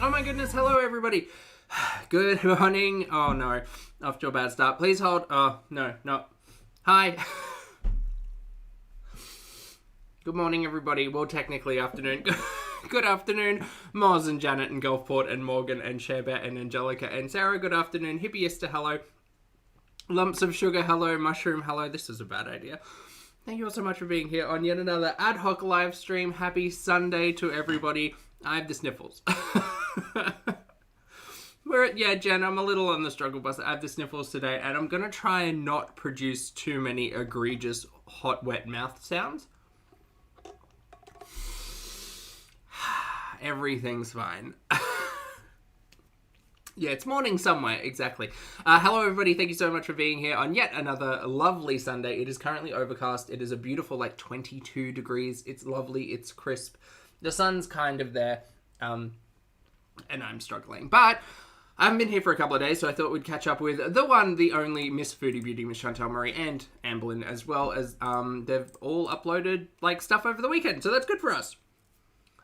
Oh my goodness, hello everybody. Good morning. Oh no, off to a bad start. Please hold. Oh, no. Hi. Good morning everybody. Well, technically afternoon. Good afternoon, Moz and Janet and Gulfport and Morgan and Sherbet and Angelica and Sarah. Good afternoon. Hippiester, hello. Lumps of sugar, hello. Mushroom, hello. This is a bad idea. Thank you all so much for being here on yet another ad hoc live stream. Happy Sunday to everybody. I have the sniffles. Jen, I'm a little on the struggle bus. I have the sniffles today, and I'm going to try and not produce too many egregious hot, wet mouth sounds. Everything's fine. Yeah, it's morning somewhere, exactly. Hello, everybody. Thank you so much for being here on yet another lovely Sunday. It is currently overcast. It is a beautiful, 22 degrees. It's lovely. It's crisp. The sun's kind of there, and I'm struggling. But I haven't been here for a couple of days, so I thought we'd catch up with the one, the only Miss Foodie Beauty, Miss Chantal Murray, and Amberlynn, as well as they've all uploaded, stuff over the weekend, so that's good for us.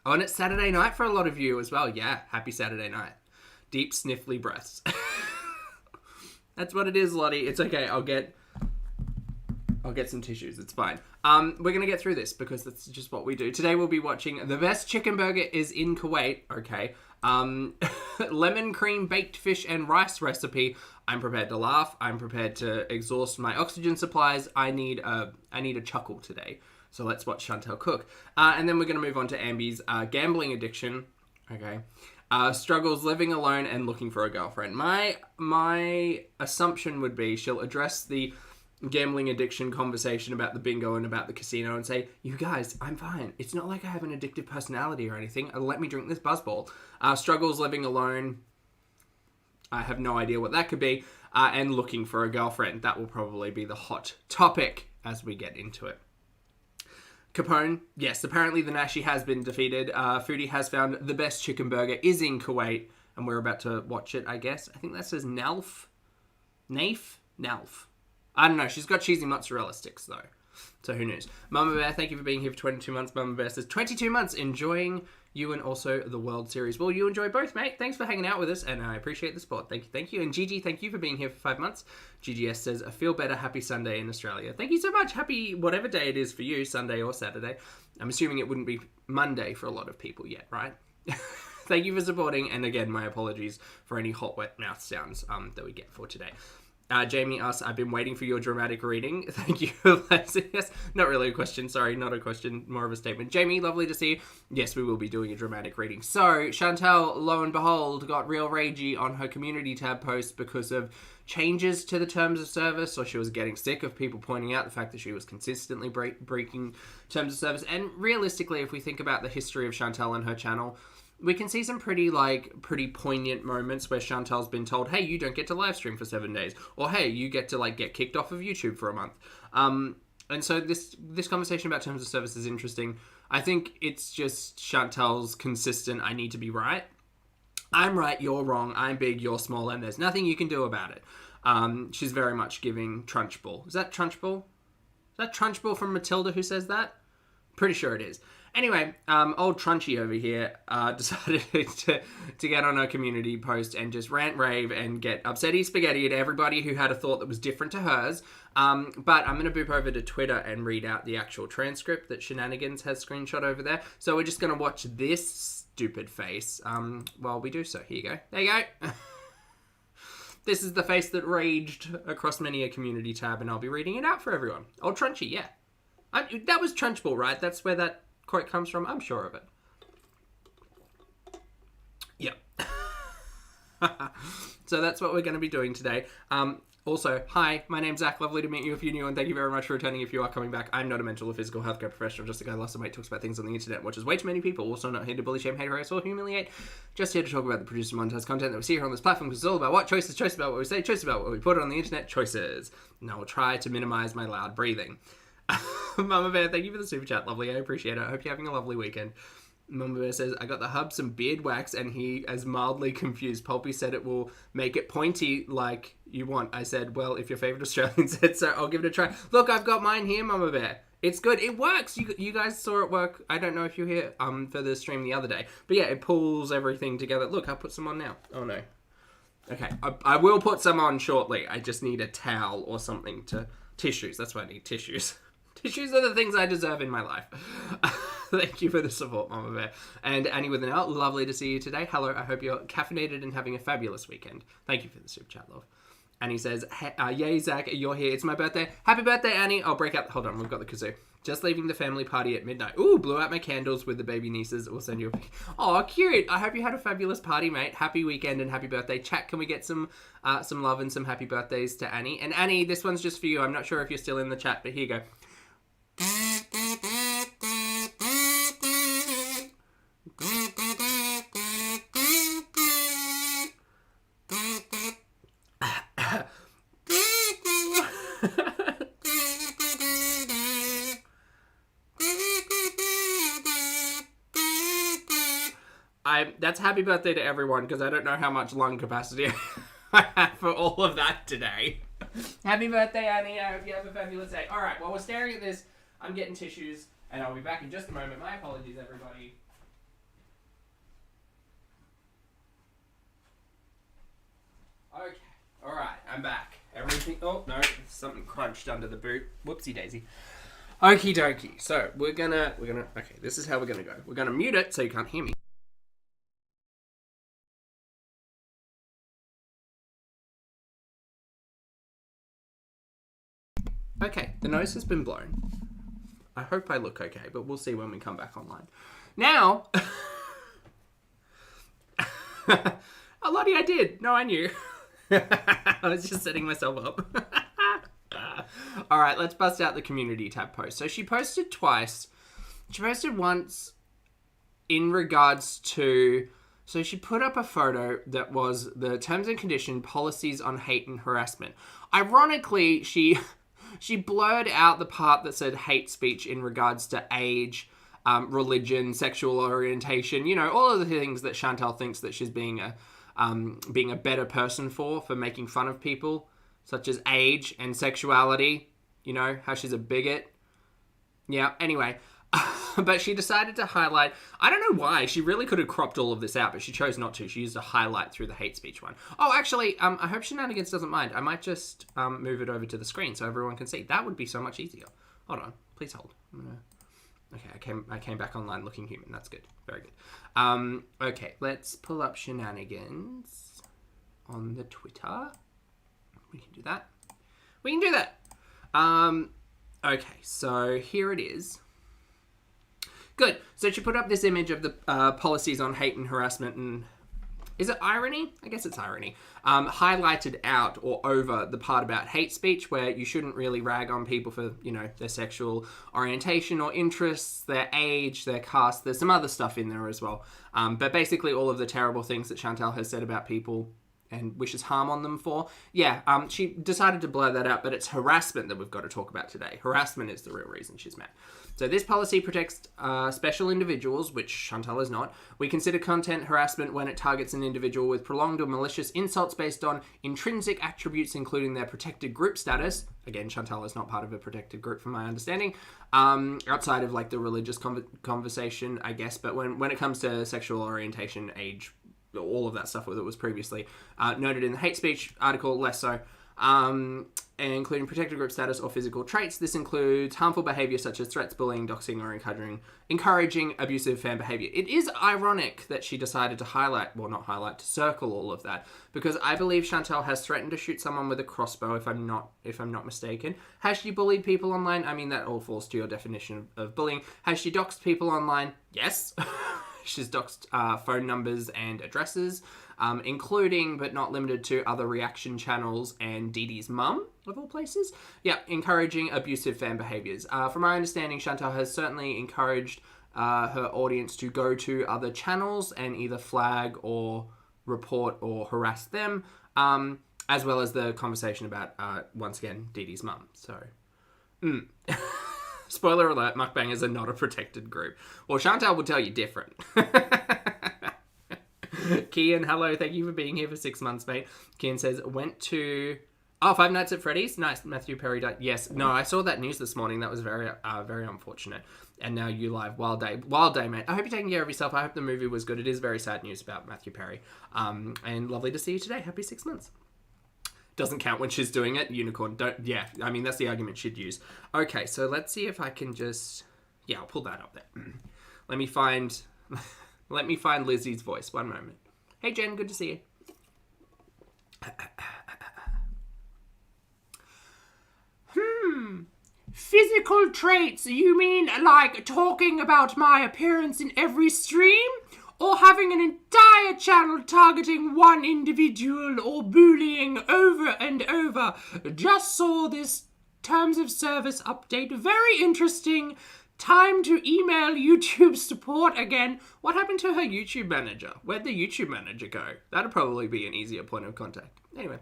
Oh, and it's Saturday night for a lot of you as well. Yeah, happy Saturday night. Deep sniffly breaths. That's what it is, Lottie. It's okay. I'll get some tissues. It's fine. We're going to get through this because that's just what we do. Today we'll be watching The Best Chicken Burger is in Kuwait. Okay. Lemon cream baked fish and rice recipe. I'm prepared to laugh. I'm prepared to exhaust my oxygen supplies. I need a chuckle today. So let's watch Chantal cook. And then we're going to move on to Ambi's gambling addiction. Okay. Struggles living alone and looking for a girlfriend. My assumption would be she'll address the gambling addiction conversation about the bingo and about the casino and say, you guys, I'm fine. It's not like I have an addictive personality or anything. Let me drink this buzzball. Struggles living alone. I have no idea what that could be. And looking for a girlfriend. That will probably be the hot topic as we get into it. Capone, yes, apparently the Nashi has been defeated. Foodie has found the best chicken burger is in Kuwait, and we're about to watch it, I guess. I think that says Nalf. Nalf. I don't know. She's got cheesy mozzarella sticks, though. So who knows? Mama Bear, thank you for being here for 22 months. Mama Bear says, 22 months, enjoying you and also the World Series. Well, you enjoy both, mate. Thanks for hanging out with us, and I appreciate the support. Thank you. And Gigi, thank you for being here for 5 months. GGS says, I feel better. Happy Sunday in Australia. Thank you so much. Happy whatever day it is for you, Sunday or Saturday. I'm assuming it wouldn't be Monday for a lot of people yet, right? Thank you for supporting, and again, my apologies for any hot, wet mouth sounds that we get for today. Jamie asks, I've been waiting for your dramatic reading. Thank you. Yes, not really a question. Sorry, not a question. More of a statement. Jamie, lovely to see you. Yes, we will be doing a dramatic reading. So, Chantal, lo and behold, got real ragey on her community tab post because of changes to the terms of service, or she was getting sick of people pointing out the fact that she was consistently breaking terms of service. And realistically, if we think about the history of Chantal and her channel, we can see some pretty poignant moments where Chantal's been told, hey, you don't get to live stream for 7 days. Or, hey, you get to, get kicked off of YouTube for a month. And so this conversation about terms of service is interesting. I think it's just Chantal's consistent, I need to be right. I'm right, you're wrong, I'm big, you're small, and there's nothing you can do about it. She's very much giving Trunchbull. Is that Trunchbull? Is that Trunchbull from Matilda who says that? Pretty sure it is. Anyway, old Trunchy over here decided to get on a community post and just rant, rave, and get upsetty spaghetti at everybody who had a thought that was different to hers. But I'm going to boop over to Twitter and read out the actual transcript that Shenanigans has screenshot over there. So we're just going to watch this stupid face while we do so. Here you go. There you go. This is the face that raged across many a community tab, and I'll be reading it out for everyone. Old Trunchy, yeah. That was Trunchbull, right? That's where that quote comes from. I'm sure of it. Yep. So that's what we're going to be doing today. Also, hi, my name's Zach. Lovely to meet you if you're new, and thank you very much for returning if you are coming back. I'm not a mental or physical healthcare professional, just a guy who loves to mate, talks about things on the internet, watches way too many people, also not here to bully, shame, hate, harass, or humiliate. Just here to talk about the produced and monetized content that we see here on this platform, because it's all about what? Choices. Choices about what we say, choices about what we put on the internet, choices. And I will try to minimize my loud breathing. Mama Bear, thank you for the super chat. Lovely, I appreciate it. I hope you're having a lovely weekend. Mama Bear says, I got the hub some beard wax, and he is mildly confused. Pulpy said it will make it pointy like you want. I said, well, if your favourite Australian said so, I'll give it a try. Look, I've got mine here, Mama Bear. It's good. It works. You guys saw it work. I don't know if you're here for the stream the other day. But yeah, it pulls everything together. Look, I'll put some on now. Oh no. Okay, I will put some on shortly. I just need a towel or something to... Tissues. That's why I need tissues. Tissues are the things I deserve in my life. Thank you for the support, Mama Bear. And Annie with an L, lovely to see you today. Hello, I hope you're caffeinated and having a fabulous weekend. Thank you for the super chat, love. Annie says, yay, Zach, you're here. It's my birthday. Happy birthday, Annie. I'll break out... Hold on, we've got the kazoo. Just leaving the family party at midnight. Ooh, blew out my candles with the baby nieces. We'll send you a pic. Oh, cute. I hope you had a fabulous party, mate. Happy weekend and happy birthday. Chat, can we get some love and some happy birthdays to Annie? And Annie, this one's just for you. I'm not sure if you're still in the chat, but here you go. That's happy birthday to everyone, because I don't know how much lung capacity I have for all of that today. Happy birthday, Annie. I hope you have a fabulous day. All right, while we're staring at this, I'm getting tissues, and I'll be back in just a moment. My apologies, everybody. Okay. All right, I'm back. Everything... Oh, no. Something crunched under the boot. Whoopsie daisy. Okie dokie. So, we're gonna... Okay, this is how we're gonna go. We're gonna mute it so you can't hear me. Okay, the nose has been blown. I hope I look okay, but we'll see when we come back online. Now... Oh, Lottie, I did. No, I knew. I was just setting myself up. All right, let's bust out the community tab post. So she posted twice. She posted once in regards to... So she put up a photo that was the terms and condition policies on hate and harassment. Ironically, she blurred out the part that said hate speech in regards to age, religion, sexual orientation, you know, all of the things that Chantal thinks that she's being a better person for making fun of people, such as age and sexuality, you know, how she's a bigot. Yeah, anyway. But she decided to highlight... I don't know why. She really could have cropped all of this out, but she chose not to. She used a highlight through the hate speech one. Oh, actually, I hope Shenanigans doesn't mind. I might just move it over to the screen so everyone can see. That would be so much easier. Hold on. Please hold. Okay, I came back online looking human. That's good. Very good. Okay, let's pull up Shenanigans on the Twitter. We can do that. We can do that. Okay, so here it is. Good. So she put up this image of the policies on hate and harassment and... Is it irony? I guess it's irony. Highlighted out or over the part about hate speech where you shouldn't really rag on people for, you know, their sexual orientation or interests, their age, their caste. There's some other stuff in there as well. But basically all of the terrible things that Chantal has said about people and wishes harm on them for. Yeah, she decided to blur that out, but it's harassment that we've got to talk about today. Harassment is the real reason she's mad. So this policy protects special individuals, which Chantal is not. We consider content harassment when it targets an individual with prolonged or malicious insults based on intrinsic attributes, including their protected group status. Again, Chantal is not part of a protected group from my understanding. Outside of like the religious conversation, I guess. But when it comes to sexual orientation, age, all of that stuff that was previously noted in the hate speech article, less so. Including protected group status or physical traits. This includes harmful behaviour such as threats, bullying, doxing, or encouraging abusive fan behaviour. It is ironic that she decided to to circle all of that, because I believe Chantal has threatened to shoot someone with a crossbow, if I'm not mistaken. Has she bullied people online? I mean, that all falls to your definition of bullying. Has she doxed people online? Yes. She's doxed phone numbers and addresses, including but not limited to other reaction channels and Dee Dee's mum, of all places. Yeah, encouraging abusive fan behaviours. From my understanding, Chantal has certainly encouraged her audience to go to other channels and either flag or report or harass them, as well as the conversation about, once again, Dee Dee's mum. So, spoiler alert, mukbangers are not a protected group. Well, Chantal will tell you different. Kian, hello. Thank you for being here for 6 months, mate. Kian says, went to Oh, Five Nights at Freddy's? Nice. Matthew Perry died. Yes. No, I saw that news this morning. That was very, very unfortunate. And now you live. Wild day. Wild day, mate. I hope you're taking care of yourself. I hope the movie was good. It is very sad news about Matthew Perry. And lovely to see you today. Happy 6 months. Doesn't count when she's doing it. Unicorn. Don't. Yeah. I mean, that's the argument she'd use. Okay, so let's see if I can just... Yeah, I'll pull that up there. Let me find... Let me find Lizzie's voice. One moment. Hey, Jen. Good to see you. Physical traits, you mean like talking about my appearance in every stream? Or having an entire channel targeting one individual or bullying over and over? Just saw this terms of service update. Very interesting. Time to email YouTube support again. What happened to her YouTube manager? Where'd the YouTube manager go? That'd probably be an easier point of contact. Anyway,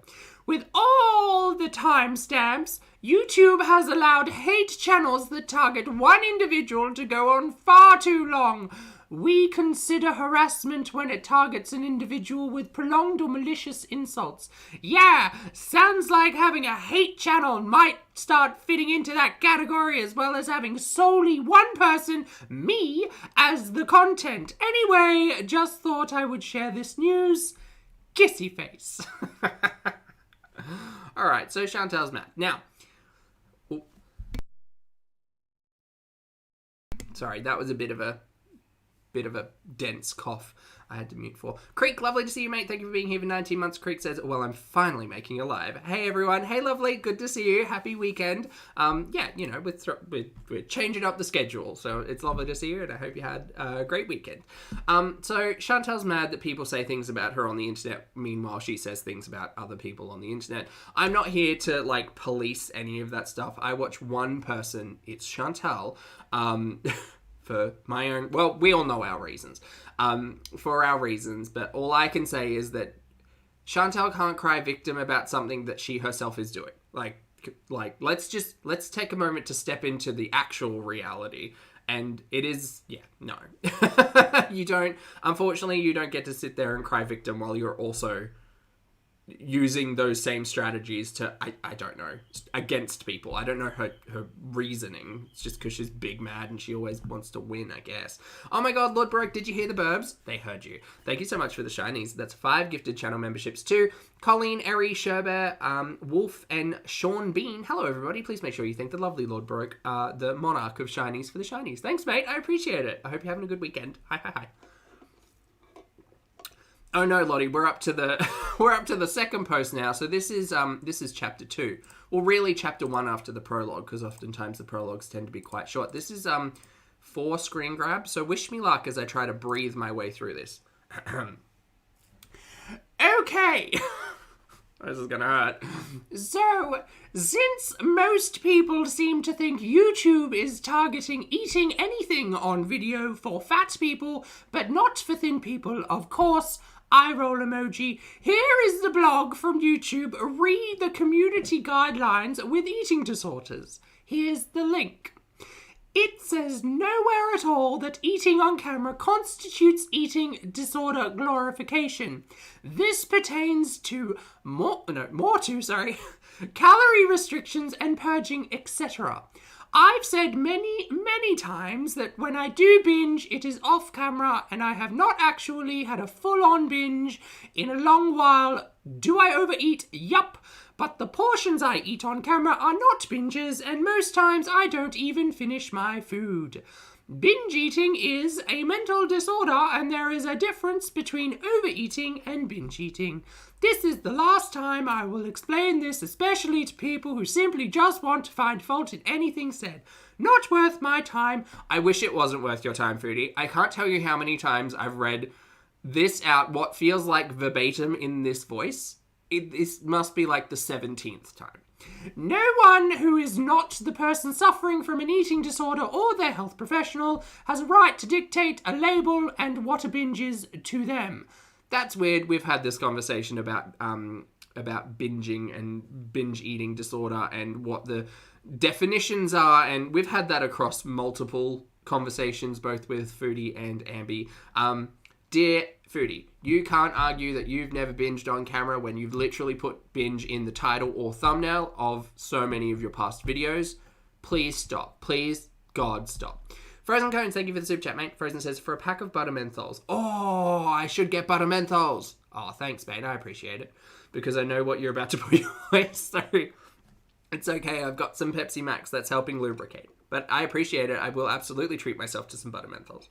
with all the timestamps, YouTube has allowed hate channels that target one individual to go on far too long. We consider harassment when it targets an individual with prolonged or malicious insults. Yeah, sounds like having a hate channel might start fitting into that category, as well as having solely one person, me, as the content. Anyway, just thought I would share this news. Kissy face. Alright, so Chantel's mad. Now, sorry, that was a bit of a dense cough I had to mute for. Creek, lovely to see you, mate. Thank you for being here for 19 months. Creek says, well, I'm finally making a live. Hey, everyone. Hey, lovely. Good to see you. Happy weekend. Yeah, you know, we're changing up the schedule, so it's lovely to see you, and I hope you had a great weekend. So Chantel's mad that people say things about her on the internet. Meanwhile, she says things about other people on the internet. I'm not here to, like, police any of that stuff. I watch one person. It's Chantel. For my own... Well, we all know our reasons. For our reasons, but all I can say is that Chantel can't cry victim about something that she herself is doing. Like, let's take a moment to step into the actual reality. And it is... Yeah, no. Unfortunately, you don't get to sit there and cry victim while you're also using those same strategies to, I don't know, against people. I don't know her reasoning. It's just because she's big mad and she always wants to win, I guess. Oh my god, Lord Broke, did you hear the burbs? They heard you. Thank you so much for the shinies. That's 5 gifted channel memberships too. Colleen, Eri, Sherbear, Wolf, and Sean Bean. Hello, everybody. Please make sure you thank the lovely Lord Broke, the monarch of shinies, for the shinies. Thanks, mate. I appreciate it. I hope you're having a good weekend. Hi. Oh no, Lottie, we're up to the second post now. So this is chapter 2. Well, really chapter 1 after the prologue, because oftentimes the prologues tend to be quite short. This is 4 screen grabs. So wish me luck as I try to breathe my way through this. Okay. This is gonna hurt. So, since most people seem to think YouTube is targeting eating anything on video for fat people, but not for thin people, of course, eye roll emoji. Here is the blog from YouTube. Read the community guidelines with eating disorders. Here's the link. It says nowhere at all that eating on camera constitutes eating disorder glorification. This pertains to calorie restrictions and purging, etc. I've said many times that when I do binge, it is off camera, and I have not actually had a full-on binge in a long while. Do I overeat? Yup. But the portions I eat on camera are not binges, and most times I don't even finish my food. Binge eating is a mental disorder, and there is a difference between overeating and binge eating. This is the last time I will explain this, especially to people who simply just want to find fault in anything said. Not worth my time. I wish it wasn't worth your time, Foodie. I can't tell you how many times I've read this out, what feels like verbatim in this voice. This must be like the 17th time. No one who is not the person suffering from an eating disorder or their health professional has a right to dictate a label and what a binge is to them. That's weird. We've had this conversation about binging and binge eating disorder and what the definitions are, and we've had that across multiple conversations, both with Foodie and Ambi. Dear Foodie, you can't argue that you've never binged on camera when you've literally put binge in the title or thumbnail of so many of your past videos. Please stop. Please, God, stop. Frozen Cones, thank you for the super chat, mate. Frozen says, for a pack of butter menthols. Oh, I should get butter menthols. Oh, thanks, mate. I appreciate it. Because I know what you're about to put your way, so it's okay. I've got some Pepsi Max that's helping lubricate. But I appreciate it. I will absolutely treat myself to some butter menthols.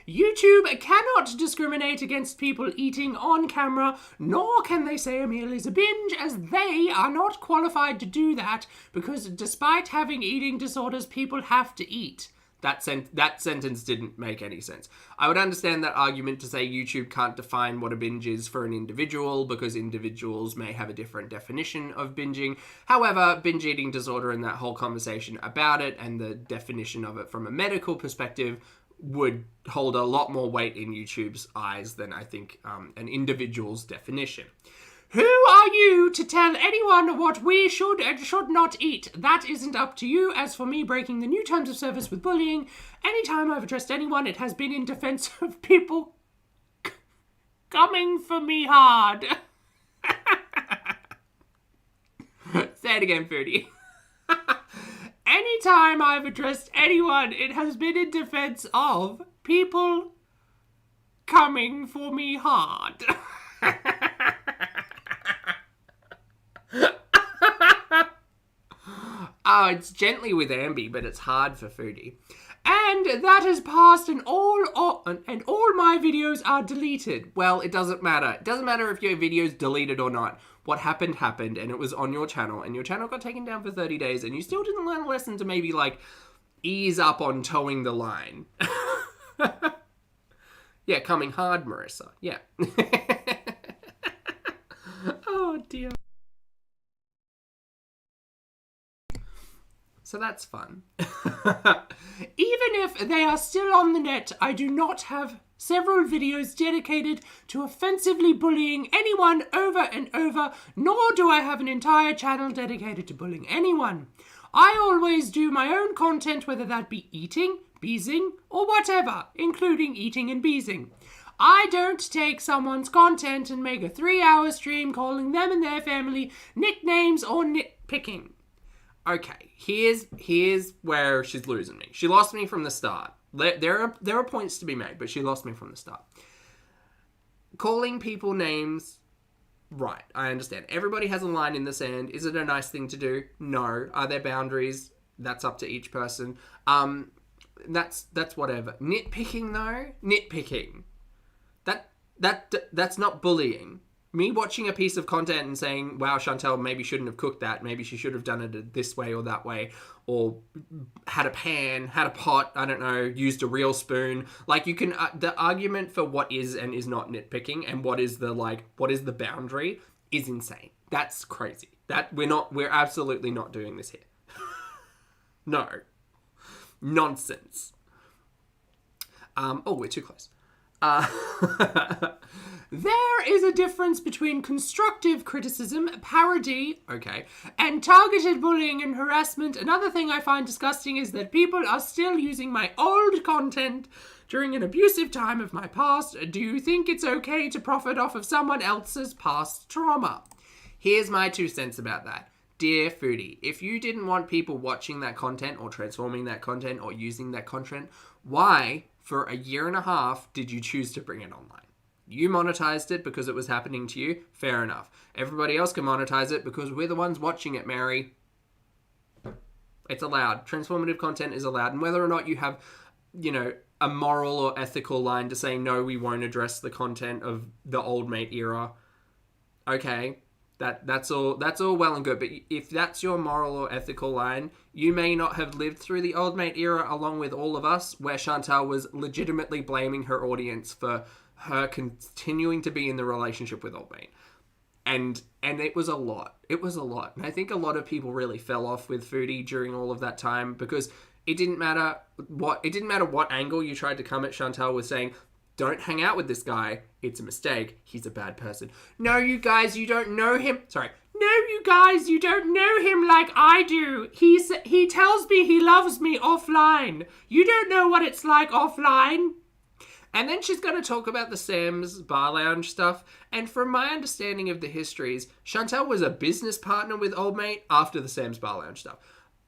YouTube cannot discriminate against people eating on camera, nor can they say a meal is a binge, as they are not qualified to do that, because despite having eating disorders, people have to eat. That sentence didn't make any sense. I would understand that argument to say YouTube can't define what a binge is for an individual because individuals may have a different definition of binging. However, binge eating disorder and that whole conversation about it and the definition of it from a medical perspective would hold a lot more weight in YouTube's eyes than I think an individual's definition. Who are you to tell anyone what we should and should not eat? That isn't up to you. As for me breaking the new terms of service with bullying, anytime I've addressed anyone, it has been in defense of people coming for me hard. Say it again, Foodie. Anytime I've addressed anyone, it has been in defense of people coming for me hard. Oh, it's gently with Ambi, but it's hard for Foodie. And that has passed and all my videos are deleted. Well, it doesn't matter. It doesn't matter if your video's deleted or not. What happened, happened, and it was on your channel, and your channel got taken down for 30 days, and you still didn't learn a lesson to maybe, like, ease up on towing the line. Yeah, coming hard, Marissa. Yeah. Oh, dear. So that's fun. Even if they are still on the net, I do not have several videos dedicated to offensively bullying anyone over and over, nor do I have an entire channel dedicated to bullying anyone. I always do my own content, whether that be eating, beezing, or whatever, including eating and beezing. I don't take someone's content and make a 3-hour stream calling them and their family nicknames or nitpicking. Okay, here's where she's losing me. She lost me from the start. There are points to be made, but she lost me from the start. Calling people names, right, I understand. Everybody has a line in the sand. Is it a nice thing to do? No. Are there boundaries? That's up to each person. That's whatever. Nitpicking though? Nitpicking. That's not bullying. Me watching a piece of content and saying, wow, Chantel maybe shouldn't have cooked that. Maybe she should have done it this way or that way. Or had a pan, had a pot, I don't know, used a real spoon. Like you can, the argument for what is and is not nitpicking and what is the boundary is insane. That's crazy. We're absolutely not doing this here. No. Nonsense. We're too close. There is a difference between constructive criticism, parody, and targeted bullying and harassment. Another thing I find disgusting is that people are still using my old content during an abusive time of my past. Do you think it's okay to profit off of someone else's past trauma? Here's my 2 cents about that. Dear Foodie, if you didn't want people watching that content or transforming that content or using that content, why, for a year and a half, did you choose to bring it online? You monetized it because it was happening to you. Fair enough. Everybody else can monetize it because we're the ones watching it, Mary. It's allowed. Transformative content is allowed. And whether or not you have, a moral or ethical line to say, no, we won't address the content of the old mate era. Okay. That's all well and good. But if that's your moral or ethical line, you may not have lived through the old mate era along with all of us, where Chantal was legitimately blaming her audience for her continuing to be in the relationship with old mate. And it was a lot. It was a lot. And I think a lot of people really fell off with Foodie during all of that time because it didn't matter what angle you tried to come at Chantal with saying, don't hang out with this guy. It's a mistake. He's a bad person. No, you guys, you don't know him. Sorry. No, you guys, you don't know him like I do. He tells me he loves me offline. You don't know what it's like offline. And then she's going to talk about the Sam's Bar Lounge stuff. And from my understanding of the histories, Chantal was a business partner with Old Mate after the Sam's Bar Lounge stuff.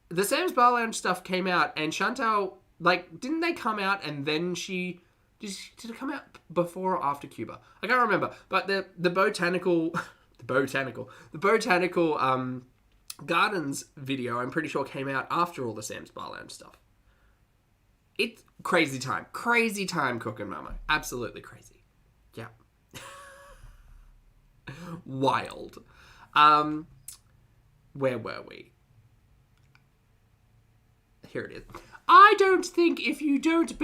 The Sam's Bar Lounge stuff came out, and Chantal, like, didn't they come out and then she... Did it come out before or after Cuba? I can't remember. But the botanical... the botanical gardens video, I'm pretty sure, came out after all the Sam's Bar Lounge stuff. It's crazy time. Crazy time, Cook and Mama. Absolutely crazy. Yeah. Wild. Where were we? Here it is. I don't care if you don't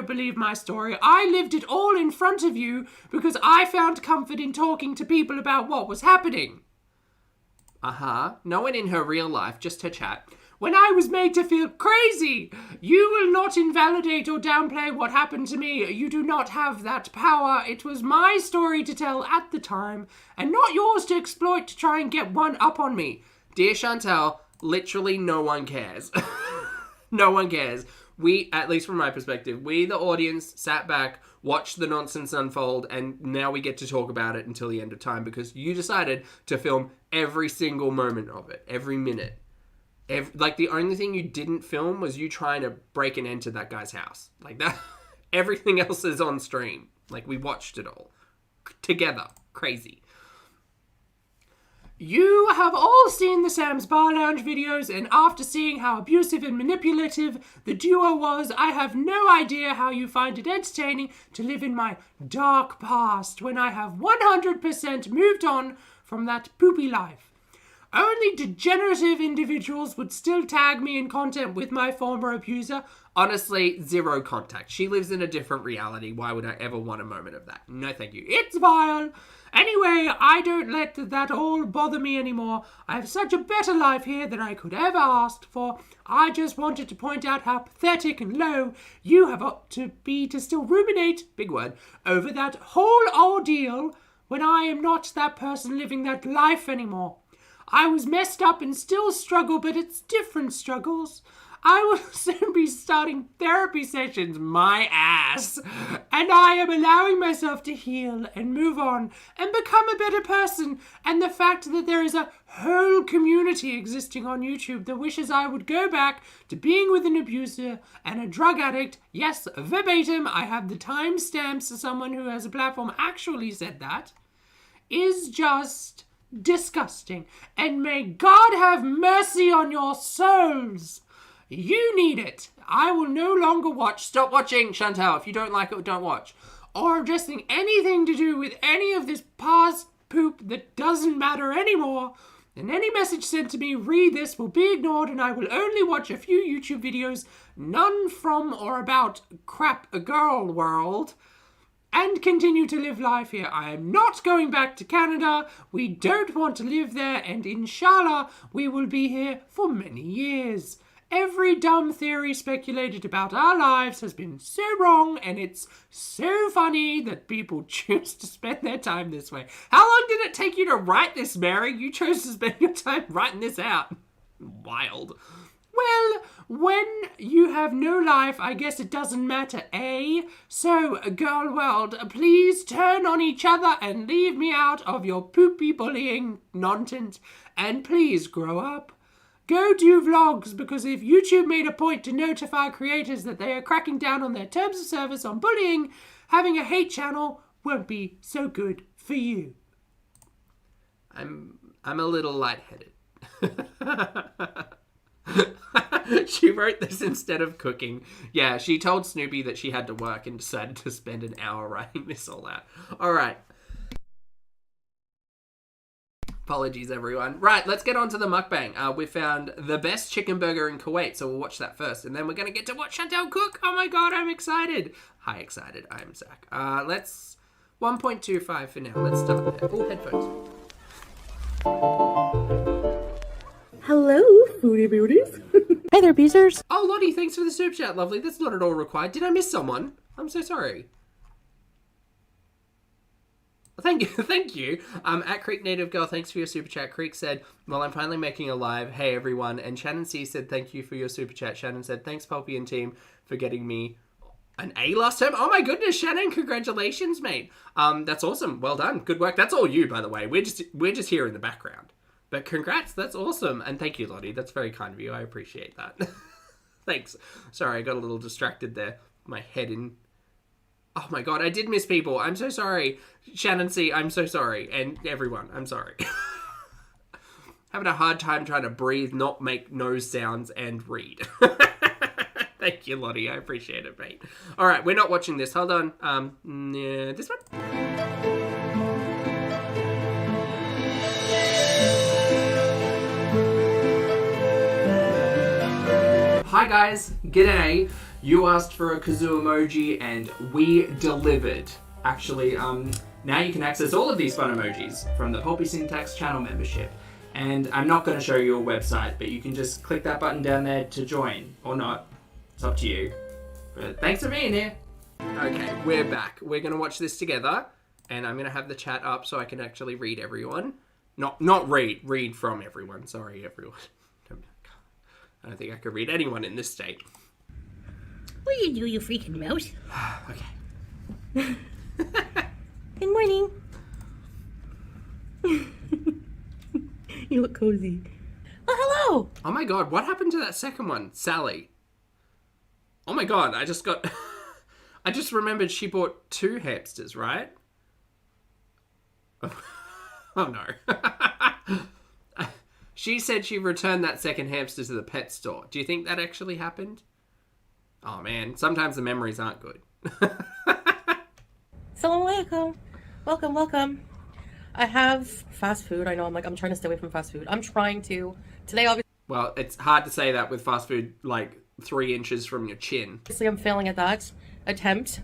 believe my story. I lived it all in front of you because I found comfort in talking to people about what was happening. No one in her real life, just her chat. When I was made to feel crazy, you will not invalidate or downplay what happened to me. You do not have that power. It was my story to tell at the time, and not yours to exploit to try and get one up on me. Dear Chantal, literally no one cares. No one cares. We, at least from my perspective, we, the audience, sat back, watched the nonsense unfold, and now we get to talk about it until the end of time because you decided to film every single moment of it, every minute. Like, the only thing you didn't film was you trying to break and enter that guy's house. Like, that. Everything else is on stream. Like, we watched it all. Together. Crazy. You have all seen the Sam's Bar Lounge videos, and after seeing how abusive and manipulative the duo was, I have no idea how you find it entertaining to live in my dark past when I have 100% moved on from that poopy life. Only degenerative individuals would still tag me in content with my former abuser. Honestly, zero contact. She lives in a different reality. Why would I ever want a moment of that? No, thank you. It's vile. Anyway, I don't let that all bother me anymore. I have such a better life here than I could ever ask for. I just wanted to point out how pathetic and low you have ought to be to still ruminate, big word, over that whole ordeal when I am not that person living that life anymore. I was messed up and still struggle, but it's different struggles. I will soon be starting therapy sessions, my ass. And I am allowing myself to heal and move on and become a better person. And the fact that there is a whole community existing on YouTube that wishes I would go back to being with an abuser and a drug addict. Yes, verbatim, I have the timestamps to someone who has a platform actually said that. Is just disgusting, and may God have mercy on your souls. You need it. I will no longer watch. Stop watching, Chantal. If you don't like it, don't watch. Or addressing anything to do with any of this past poop that doesn't matter anymore. And any message sent to me, read this, will be ignored, and I will only watch a few YouTube videos, none from or about crap girl world, and continue to live life here. I am not going back to Canada. We don't want to live there, and inshallah, we will be here for many years. Every dumb theory speculated about our lives has been so wrong, and it's so funny that people choose to spend their time this way. How long did it take you to write this, Mary? You chose to spend your time writing this out. Wild. Well, when you have no life, I guess it doesn't matter, eh? So, girl world, please turn on each other and leave me out of your poopy bullying nonsense. And please grow up. Go do vlogs, because if YouTube made a point to notify creators that they are cracking down on their terms of service on bullying, having a hate channel won't be so good for you. I'm a little lightheaded. She wrote this instead of cooking. Yeah, she told Snoopy that she had to work and decided to spend an hour writing this all out. All right. Apologies, everyone. Right, let's get on to the mukbang. We found the best chicken burger in Kuwait, so we'll watch that first. And then we're going to get to watch Chantal cook. Oh my god, I'm excited. Hi, excited. I'm Zach. Let's... 1.25 for now. Let's start there. Oh, headphones. Hello, Foodie Beauties. Hey there, Beezers. Oh, Lottie, thanks for the super chat, lovely. That's not at all required. Did I miss someone? I'm so sorry. Thank you, thank you. At Creek Native Girl, thanks for your super chat. Creek said, well, I'm finally making a live. Hey, everyone. And Shannon C said, thank you for your super chat. Shannon said, thanks, Pulpy and team, for getting me An A last term? Oh my goodness, Shannon, congratulations, mate. That's awesome. Well done. Good work. That's all you, by the way. We're just here in the background. But congrats, that's awesome. And thank you, Lottie. That's very kind of you. I appreciate that. Thanks. Sorry, I got a little distracted there. My head in... Oh my god, I did miss people. I'm so sorry. Shannon C, I'm so sorry. And everyone, I'm sorry. Having a hard time trying to breathe, not make nose sounds, and read. Thank you, Lottie. I appreciate it, mate. All right, we're not watching this. Hold on. Yeah, this one? Hi, guys. G'day. You asked for a kazoo emoji, and we delivered. Actually, now you can access all of these fun emojis from the Pulpy Syntax channel membership. And I'm not going to show you a website, but you can just click that button down there to join, or not. It's up to you. But thanks for being here. Okay, we're back. We're going to watch this together, and I'm going to have the chat up so I can actually read everyone. Not read from everyone. Sorry, everyone. I don't think I could read anyone in this state. What do, you freaking mouse? Okay. Good morning. You look cozy. Oh, hello. Oh my god, what happened to that second one? Sally. Oh my god, I just remembered she bought 2 hamsters, right? Oh no. She said she returned that second hamster to the pet store. Do you think that actually happened? Oh man, sometimes the memories aren't good. Assalamu alaikum. Welcome. I have fast food. I know I'm trying to stay away from fast food. I'm trying to. Today, Well, it's hard to say that with fast food like 3 inches from your chin. obviously, I'm failing at that attempt.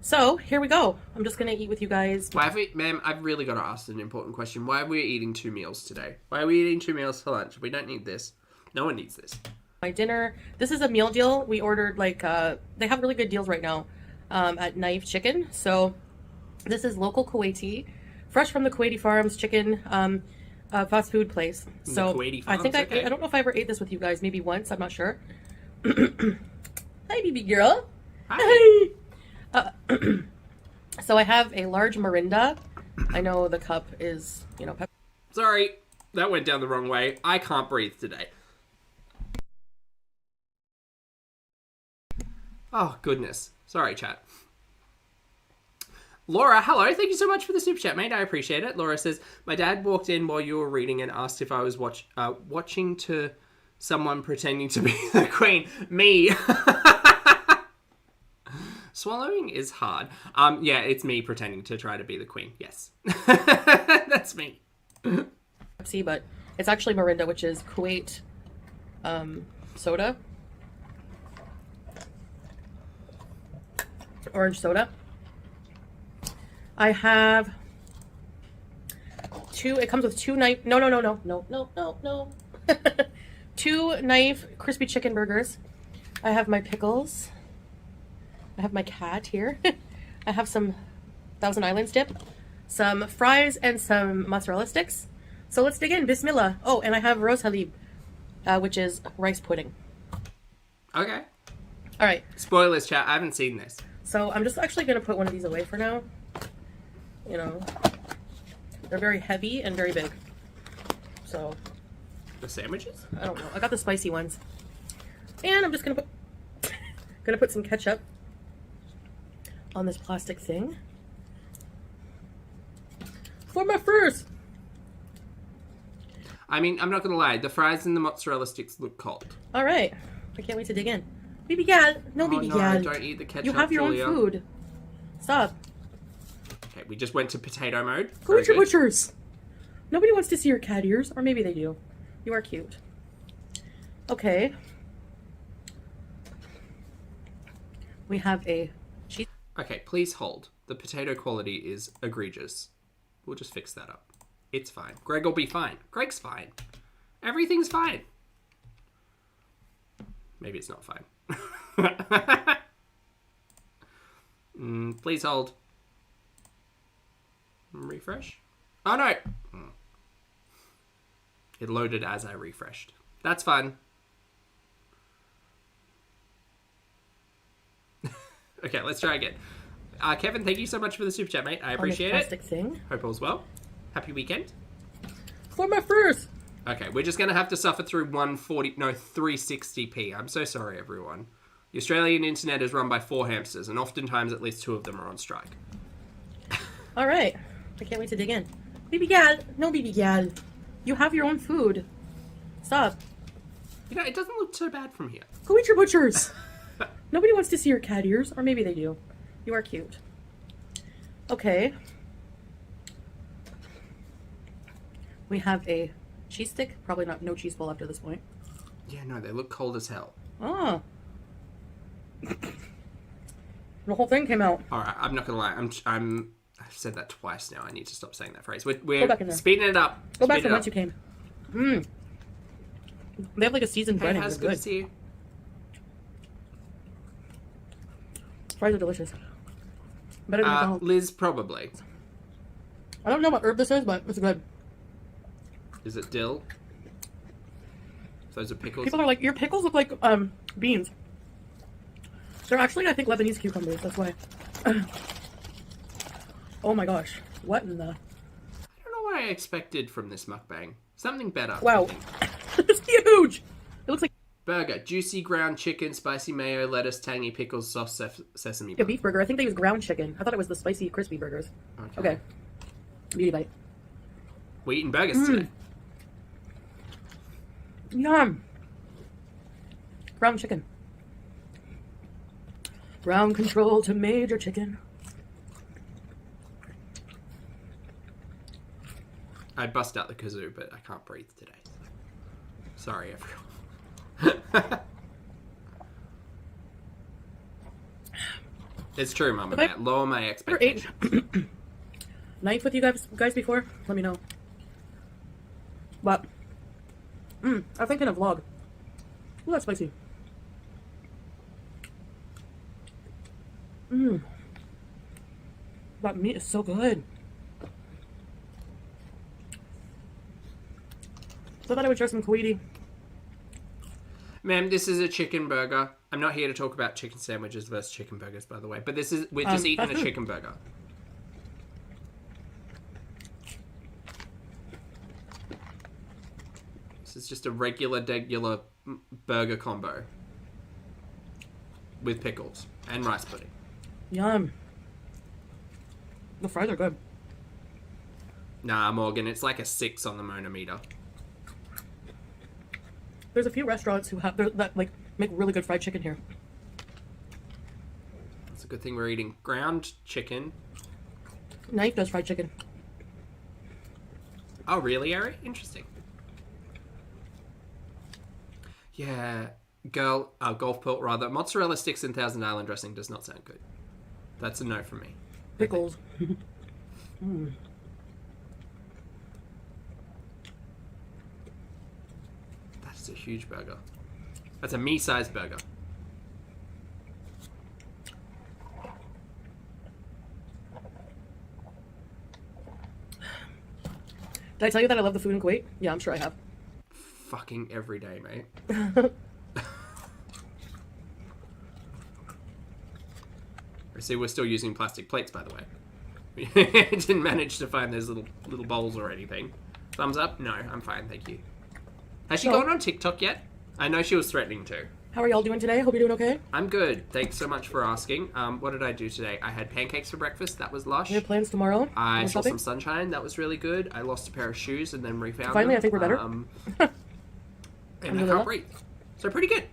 So, here we go. I'm just going to eat with you guys. Ma'am, I've really got to ask an important question. Why are we eating 2 meals today? Why are we eating 2 meals for lunch? We don't need this. No one needs this. My dinner. This is a meal deal. We ordered they have really good deals right now at Knife Chicken. So this is local Kuwaiti, fresh from the Kuwaiti farms chicken fast food place. So Kuwaiti farms, I think okay. I don't know if I ever ate this with you guys. Maybe once. I'm not sure. Hi, baby girl. Hi. So I have a large Mirinda. I know the cup is, pepper. Sorry, that went down the wrong way. I can't breathe today. Oh, goodness. Sorry, chat. Laura, hello. Thank you so much for the super chat, mate. I appreciate it. Laura says, my dad walked in while you were reading and asked if I was watching to someone pretending to be the queen. Me. Swallowing is hard. Yeah, it's me pretending to try to be the queen. Yes. That's me. See, but it's actually Mirinda, which is Kuwait soda. Orange soda. I have 2, it comes with 2 knife, no. 2 knife crispy chicken burgers. I have my pickles. I have my cat here. I have some Thousand Islands dip, some fries, and some mozzarella sticks. So let's dig in. Bismillah. Oh, and I have rose halib, which is rice pudding. Okay. All right. Spoilers, chat. I haven't seen this. So I'm just actually going to put one of these away for now. They're very heavy and very big. So. The sandwiches? I don't know. I got the spicy ones. And I'm just going to put some ketchup on this plastic thing for my first. I mean, I'm not gonna lie, the fries and the mozzarella sticks look cold. All right, I can't wait to dig in. Baby gal, no, baby gal. Don't eat the ketchup. You have your Julia. own food. Stop. Okay, we just went to potato mode. Go eat your butchers. Nobody wants to see your cat ears, or maybe they do. You are cute. Okay. We have a cheese. Okay, please hold. The potato quality is egregious. We'll just fix that up. It's fine. Greg will be fine. Greg's fine. Everything's fine. Maybe it's not fine. Please hold. Refresh. Oh no! It loaded as I refreshed. That's fun. Okay, let's try again. Kevin, thank you so much for the super chat, mate. I appreciate on it. this plastic thing. Hope all's well. Happy weekend. For my first. Okay, we're just going to have to suffer through 360p. I'm so sorry, everyone. The Australian internet is run by 4 hamsters, and oftentimes at least 2 of them are on strike. All right. I can't wait to dig in. Baby gal. No, baby gal. You have your own food. Stop. You know, it doesn't look so bad from here. Go eat your butchers. Nobody wants to see your cat ears. Or maybe they do. You are cute. Okay. We have a cheese stick. Probably not no cheese ball after this point. Yeah, no, they look cold as hell. Oh. The whole thing came out. All right, I'm not gonna lie. I've said that twice now. I need to stop saying that phrase. Go We're back in there. speeding it up. Go back Speed to it once up. you came. Mmm. They have like a seasoned Hey, breading. how's It's good to good. see you? Fries are delicious. Better than McDonald's. Liz, probably. I don't know what herb this is, but it's good. Is it dill? Those are pickles. People are like, your pickles look like beans. They're actually, I think, Lebanese cucumbers. That's why. Oh my gosh. What in the... I don't know what I expected from this mukbang. Something better. Wow. It's huge! It looks like Burger. Juicy ground chicken, spicy mayo, lettuce, tangy pickles, soft sesame a bun. beef burger. I think they use ground chicken. I thought it was the spicy, crispy burgers. Okay. Beauty bite. We're eating burgers today. Yum! Ground chicken. Ground control to major chicken. I'd bust out the kazoo, but I can't breathe today. Sorry, everyone. It's true, Mama. Okay. Matt. Lower my Number 8. expectations. Knife with you guys before? Let me know. What? I'm thinking of vlog. Ooh, that's spicy. That meat is so good. So I thought I would try some Kuwaiti. Ma'am, this is a chicken burger. I'm not here to talk about chicken sandwiches versus chicken burgers, by the way. But we're just eating a chicken burger. This is just a regular burger combo. With pickles and rice pudding. Yum. The fries are good. Nah, Morgan, it's like a 6 on the Monometer. There's a few restaurants who have that like make really good fried chicken here. It's a good thing we're eating ground chicken. Knife does fried chicken. Oh, really, Ari? Interesting. Yeah, golf pult rather. Mozzarella sticks and Thousand Island dressing does not sound good. That's a no from me. Pickles. That's a huge burger. That's a me-sized burger. Did I tell you that I love the food in Kuwait? Yeah, I'm sure I have. Fucking every day, mate. See, we're still using plastic plates, by the way. We didn't manage to find those little bowls or anything. Thumbs up? No, I'm fine, thank you. Has she gone on TikTok yet? I know she was threatening to. How are y'all doing today? Hope you're doing okay. I'm good. Thanks so much for asking. What did I do today? I had pancakes for breakfast. That was lush. Any plans tomorrow? I saw shopping? some sunshine. That was really good. I lost a pair of shoes and then refound Finally, them. I think we're better. And I can't breathe. So pretty good.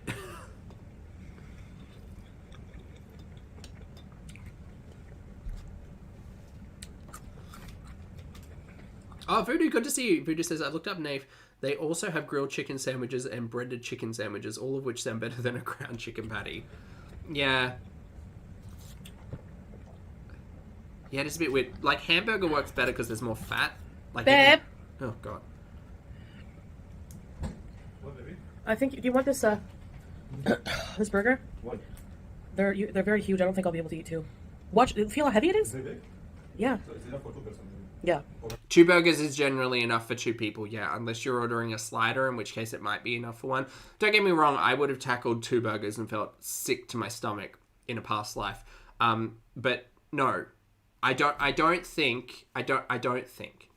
Oh, Voodoo, good to see you. Voodoo says, I looked up Nave. They also have grilled chicken sandwiches and breaded chicken sandwiches, all of which sound better than a ground chicken patty. Yeah. Yeah, it's a bit weird. Like, hamburger works better because there's more fat. Like, Babe! Oh, God. What, baby? I think, do you want this, this burger? What? They're very huge. I don't think I'll be able to eat two. Watch, feel how heavy it is? Is it big? Yeah. So it's enough for 2 person. Yeah. 2 burgers is generally enough for 2 people, yeah, unless you're ordering a slider, in which case it might be enough for 1. Don't get me wrong, I would have tackled 2 burgers and felt sick to my stomach in a past life. But no, I don't think.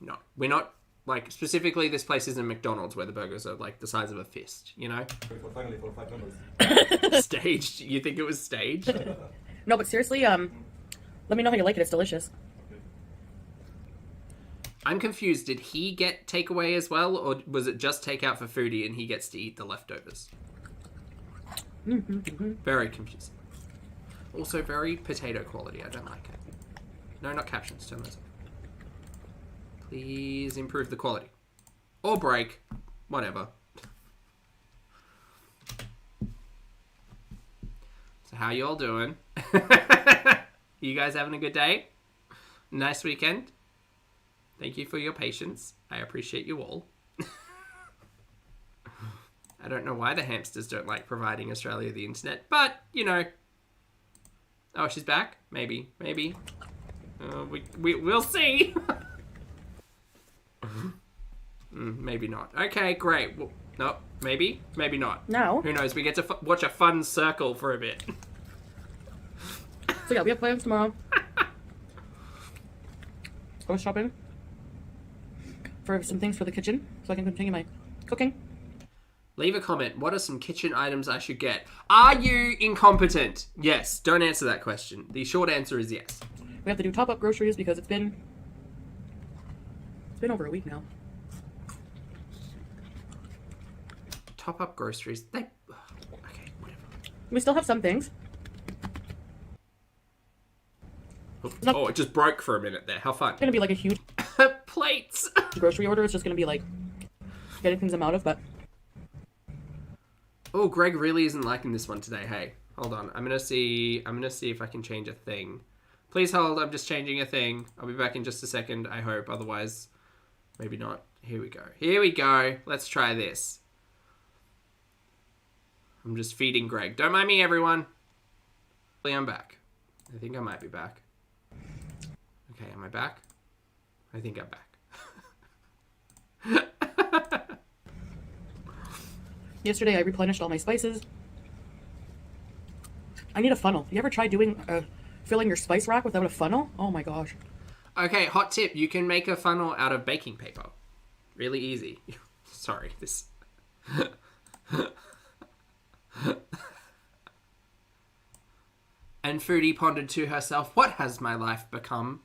No, we're not. Like, specifically, this place isn't McDonald's where the burgers are, like, the size of a fist, you know? Finally, for $5. Staged? You think it was staged? No, but seriously, let me know how you like it. It's delicious. I'm confused. Did he get takeaway as well, or was it just takeout for Foodie and he gets to eat the leftovers? Very confusing. Also, very potato quality. I don't like it. No, not captions. Turn those off. Please improve the quality. Or break. Whatever. So how you all doing? You guys having a good day? Nice weekend? Thank you for your patience. I appreciate you all. I don't know why the hamsters don't like providing Australia the internet, but, you know. Oh, she's back? Maybe. We'll see. Maybe not. Okay, great. Well, no, maybe not. No. Who knows? We get to watch a fun circle for a bit. So yeah, we have plans tomorrow. Go shopping for some things for the kitchen so I can continue my cooking. Leave a comment. What are some kitchen items I should get? Are you incompetent? Yes. Don't answer that question. The short answer is yes. We have to do top-up groceries because it's been over a week now. Top up groceries. Okay, whatever. We still have some things. Oh, it just broke for a minute there. How fun. It's going to be like a huge plates. grocery order. It's just going to be like getting things I'm out of, but... Oh, Greg really isn't liking this one today. Hey, hold on. I'm gonna see if I can change a thing. Please hold. I'm just changing a thing. I'll be back in just a second, I hope. Otherwise, maybe not. Here we go. Let's try this. I'm just feeding Greg. Don't mind me, everyone. I'm back. I think I might be back. Okay, am I back? I think I'm back. Yesterday I replenished all my spices. I need a funnel. You ever try filling your spice rack without a funnel? Oh my gosh. Okay, hot tip. You can make a funnel out of baking paper. Really easy. Sorry, this... And Foodie pondered to herself, what has my life become?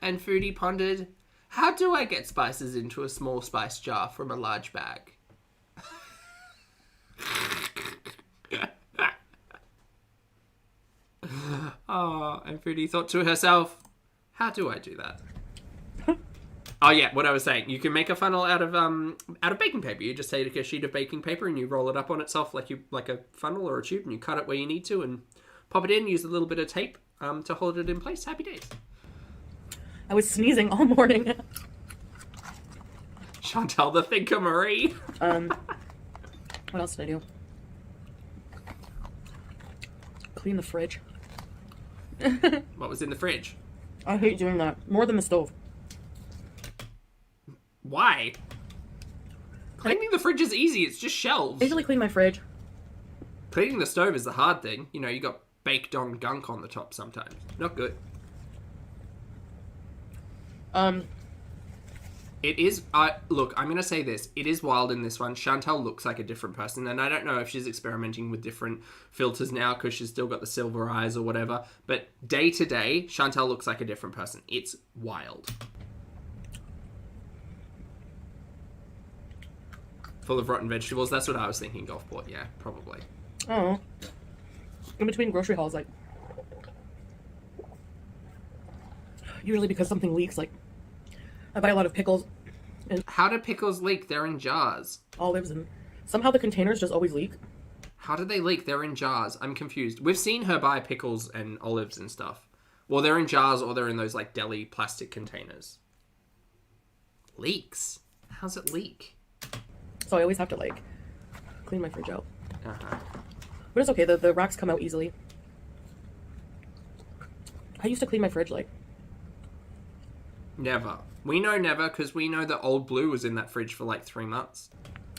And Foodie pondered, how do I get spices into a small spice jar from a large bag? Oh, and Foodie thought to herself, how do I do that? Oh yeah, what I was saying. You can make a funnel out of baking paper. You just take a sheet of baking paper and you roll it up on itself like a funnel or a tube, and you cut it where you need to and pop it in. Use a little bit of tape to hold it in place. Happy days. I was sneezing all morning. Chantal the Thinker Marie. What else did I do? Clean the fridge. What was in the fridge? I hate doing that. More than the stove. Why? Cleaning the fridge is easy. It's just shelves. I usually clean my fridge. Cleaning the stove is the hard thing. You know, you got baked on gunk on the top sometimes. Not good. It is, look, I'm going to say this. It is wild in this one. Chantal looks like a different person, and I don't know if she's experimenting with different filters now because she's still got the silver eyes or whatever, but day to day, Chantal looks like a different person. It's wild. Full of rotten vegetables. That's what I was thinking, Gulfport. Yeah, probably. Oh. In between grocery hauls, like... Usually because something leaks, like... I buy a lot of pickles and How do pickles leak? They're in jars. olives, and somehow the containers just always leak. How did they leak? They're in jars. I'm confused. We've seen her buy pickles and olives and stuff. Well, they're in jars or they're in those like deli plastic containers. Leaks? How's it leak? So I always have to, like, clean my fridge out. Uh-huh. But it's okay, the racks come out easily. I used to clean my fridge, like, Never. We know never because we know that Old Blue was in that fridge for like 3 months.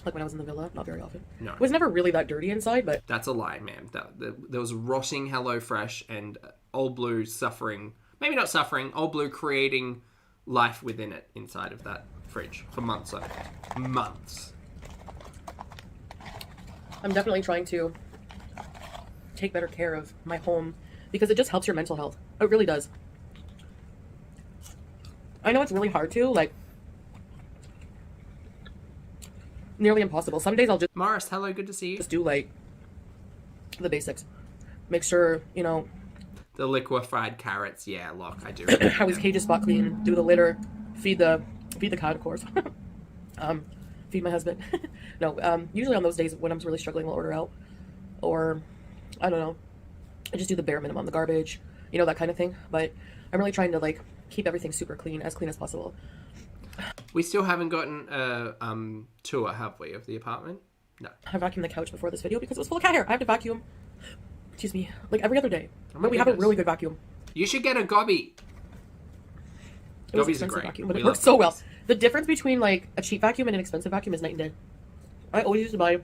Like when I was in the villa, not very often. No. It was never really that dirty inside, but... That's a lie, man. There was rotting HelloFresh and Old Blue suffering. Maybe not suffering. Old Blue creating life within it inside of that fridge for months on end. Months. I'm definitely trying to take better care of my home because it just helps your mental health. It really does. I know it's really hard to, like, nearly impossible. Some days I'll just Morris, hello, good to see you. do, like, the basics. Make sure, you know... The liquefied carrots, yeah, look, I do. Have his cage spot clean, do the litter, feed the cat, of course. Feed my husband. No, usually on those days when I'm really struggling, I'll order out. Or, I don't know, I just do the bare minimum, the garbage, you know, that kind of thing. But I'm really trying to, like, keep everything super clean as possible. We still haven't gotten a tour, have we, of the apartment? No. I vacuumed the couch before this video because it was full of cat hair. I have to vacuum, excuse me, like every other day. Oh my But we have a goodness. really good vacuum. You should get a Gobby. It was Gobbies are expensive great. vacuum, but We it works love so well. Gobbies. The difference between, like, a cheap vacuum and an expensive vacuum is night and day. I always used to buy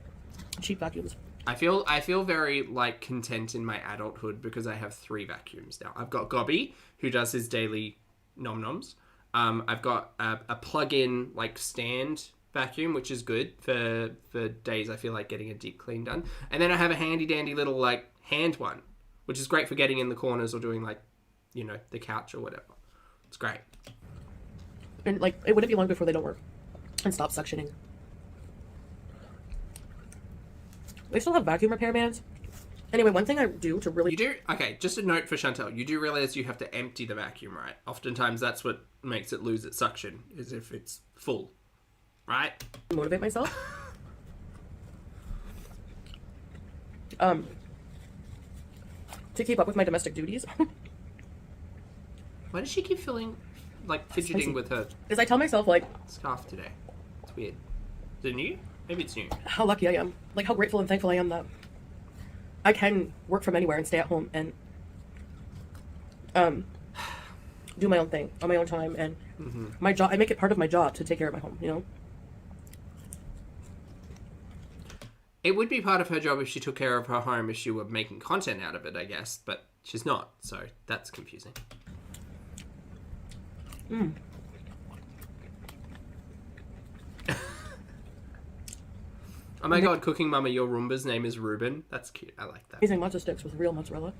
cheap vacuums. I feel very, like, content in my adulthood because I have 3 vacuums now. I've got Gobby, who does his daily nom-noms. I've got a plug-in, like, stand vacuum, which is good for days I feel like getting a deep clean done. And then I have a handy-dandy little, like, hand one, which is great for getting in the corners or doing, like, you know, the couch or whatever. It's great. And, like, it wouldn't be long before they don't work and stop suctioning. They still have vacuum repair bands. Anyway, one thing I do to really... You do? Okay, just a note for Chantel. You do realize you have to empty the vacuum, right? Oftentimes that's what makes it lose its suction, is if it's full. Right? motivate myself. To keep up with my domestic duties. Why does she keep feeling like fidgeting Spicy. with her Is I tell myself, like, scarf today? It's weird. Is it new? Maybe it's new. how lucky I am. Like, how grateful and thankful I am that I can work from anywhere and stay at home and do my own thing on my own time. And my job, I make it part of my job to take care of my home, you know? It would be part of her job if she took care of her home, if she were making content out of it, I guess. But she's not, so that's confusing. Oh my god, Cooking Mama, your Roomba's name is Ruben. That's cute. I like that. Using matzo sticks with real mozzarella.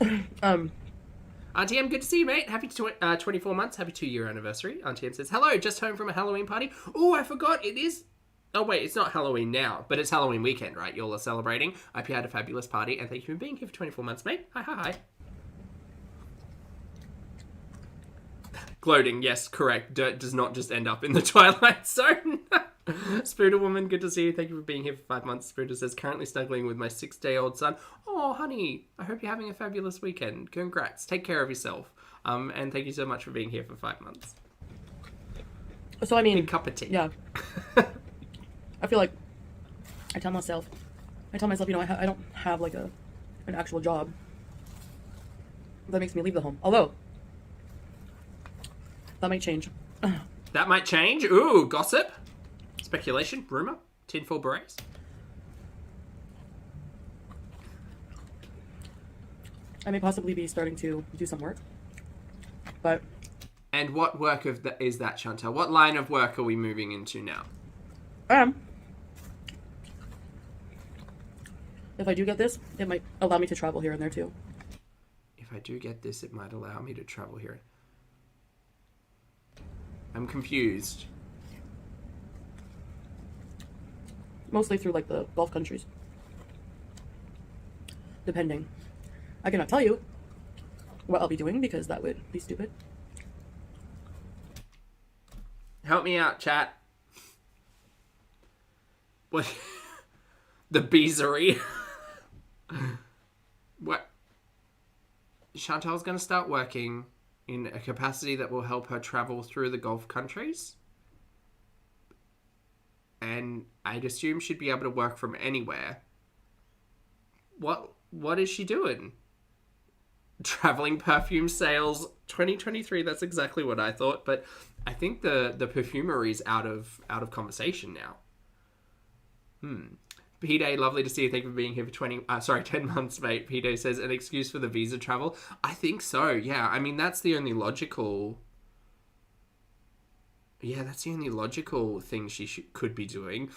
Auntie M, good to see you, mate. Happy 24 months. Happy 2-year anniversary. Auntie M says, hello, just home from a Halloween party. Oh, I forgot. It is... Oh, wait, it's not Halloween now, but it's Halloween weekend, right? You all are celebrating. I hope you had a fabulous party, and thank you for being here for 24 months, mate. Hi, hi, hi. Gloating, yes, correct. Dirt does not just end up in the Twilight Zone. Spirited Woman, good to see you. Thank you for being here for 5 months. Spirited says, currently snuggling with my 6-day-old son. Oh, honey, I hope you're having a fabulous weekend. Congrats. Take care of yourself. And thank you so much for being here for 5 months. So, I mean... Good cup of tea. Yeah. I feel like I tell myself, you know, I don't have, like, an actual job. That makes me leave the home. Although, that might change. That might change. Ooh, gossip. Speculation. Rumor. Tinfoil berets. I may possibly be starting to do some work. But... And what work is that, Chantal? What line of work are we moving into now? If I do get this, it might allow me to travel here and there too. If I do get this, it might allow me to travel here. I'm confused. Mostly through, like, the Gulf countries. Depending. I cannot tell you what I'll be doing because that would be stupid. Help me out, chat. What? The beezery. What? Chantal's going to start working in a capacity that will help her travel through the Gulf countries. And I'd assume she'd be able to work from anywhere. What is she doing? traveling perfume sales 2023. That's exactly what I thought, but I think the perfumery is out of conversation now. P-Day, lovely to see you. Thank you for being here for 10 months, mate. P-Day says, an excuse for the visa travel. I think so, yeah. I mean, that's the only logical... Yeah, that's the only logical thing she could be doing.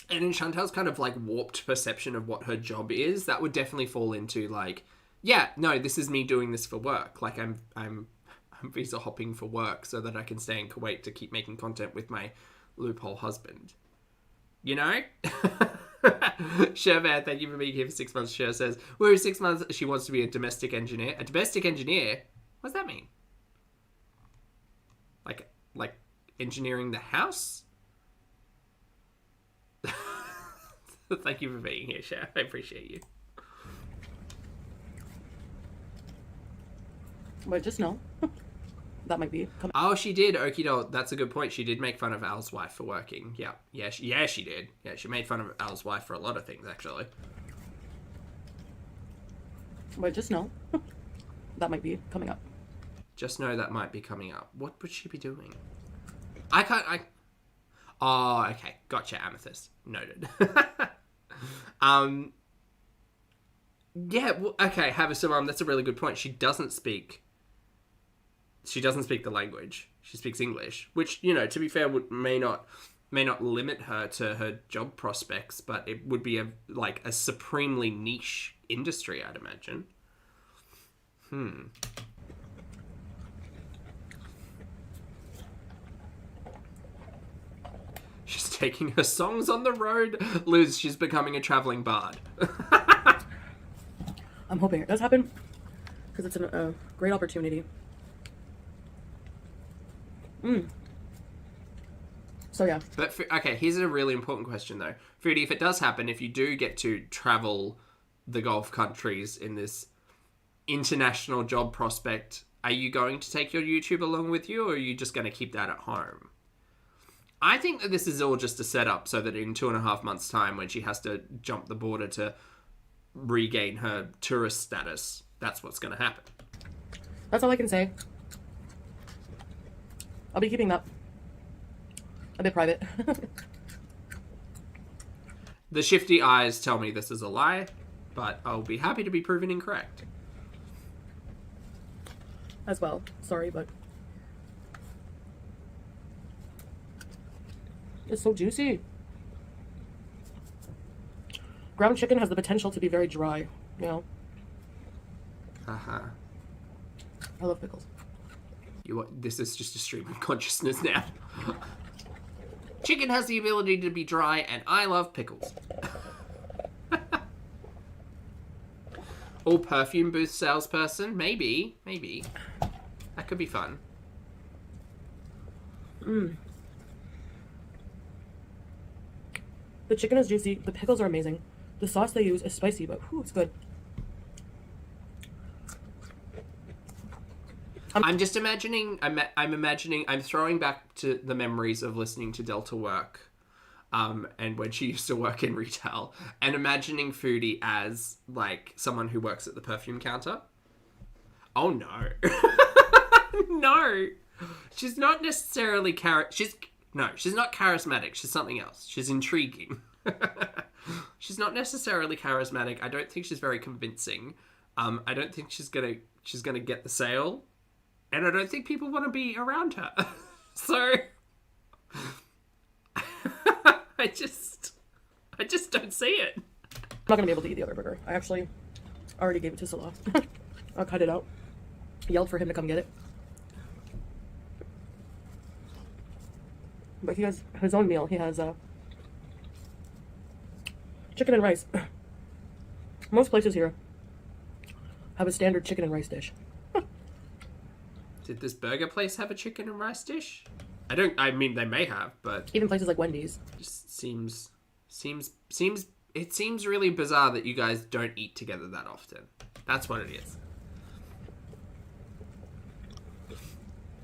And in Chantal's kind of, like, warped perception of what her job is, that would definitely fall into, like, yeah, no, this is me doing this for work. Like, I'm visa hopping for work so that I can stay in Kuwait to keep making content with my loophole husband. You know? Sherman, thank you for being here for 6 months. Sher says, we're 6 months. She wants to be a domestic engineer. A domestic engineer? What does that mean? Like engineering the house? Thank you for being here, Sher. I appreciate you. But just know that might be coming. Oh, she did. Okie doke. That's a good point. She did make fun of Al's wife for working. Yeah, she did. Yeah, she made fun of Al's wife for a lot of things, actually. But just know that might be coming up. Just know that might be coming up. What would she be doing? Oh, okay. Gotcha, Amethyst. Noted. Yeah, well, okay, Havasumam, that's a really good point. She doesn't speak the language. She speaks English, which, you know, to be fair, may not limit her to her job prospects, but it would be a supremely niche industry, I'd imagine. She's taking her songs on the road. Liz, she's becoming a traveling bard. I'm hoping it does happen because it's a great opportunity. So yeah. But okay, here's a really important question though. Foodie, if it does happen, if you do get to travel the Gulf countries in this international job prospect, are you going to take your YouTube along with you, or are you just going to keep that at home? I think that this is all just a setup so that in 2.5 months' time, when she has to jump the border to regain her tourist status, that's what's going to happen. That's all I can say. I'll be keeping that a bit private. The shifty eyes tell me this is a lie, but I'll be happy to be proven incorrect. As well. Sorry, but it's so juicy. Ground chicken has the potential to be very dry, you know? Uh-huh. I love pickles. This is just a stream of consciousness now. Chicken has the ability to be dry, and I love pickles. Oh, perfume booth salesperson? Maybe. That could be fun. The chicken is juicy. The pickles are amazing. The sauce they use is spicy, but whew, it's good. I'm just imagining, I'm throwing back to the memories of listening to Delta work, and when she used to work in retail, and imagining Foodie as, like, someone who works at the perfume counter. Oh, no. No. She's not necessarily she's not charismatic. She's something else. She's intriguing. She's not necessarily charismatic. I don't think she's very convincing. I don't think she's gonna get the sale. And I don't think people want to be around her. So I just don't see it. I'm not gonna be able to eat the other burger. I actually already gave it to Salah. I'll cut it out. Yelled for him to come get it. But he has his own meal. He has chicken and rice. Most places here have a standard chicken and rice dish. Did this burger place have a chicken and rice dish? I mean, they may have, but Even places like Wendy's. just seems really bizarre that you guys don't eat together that often. That's what it is.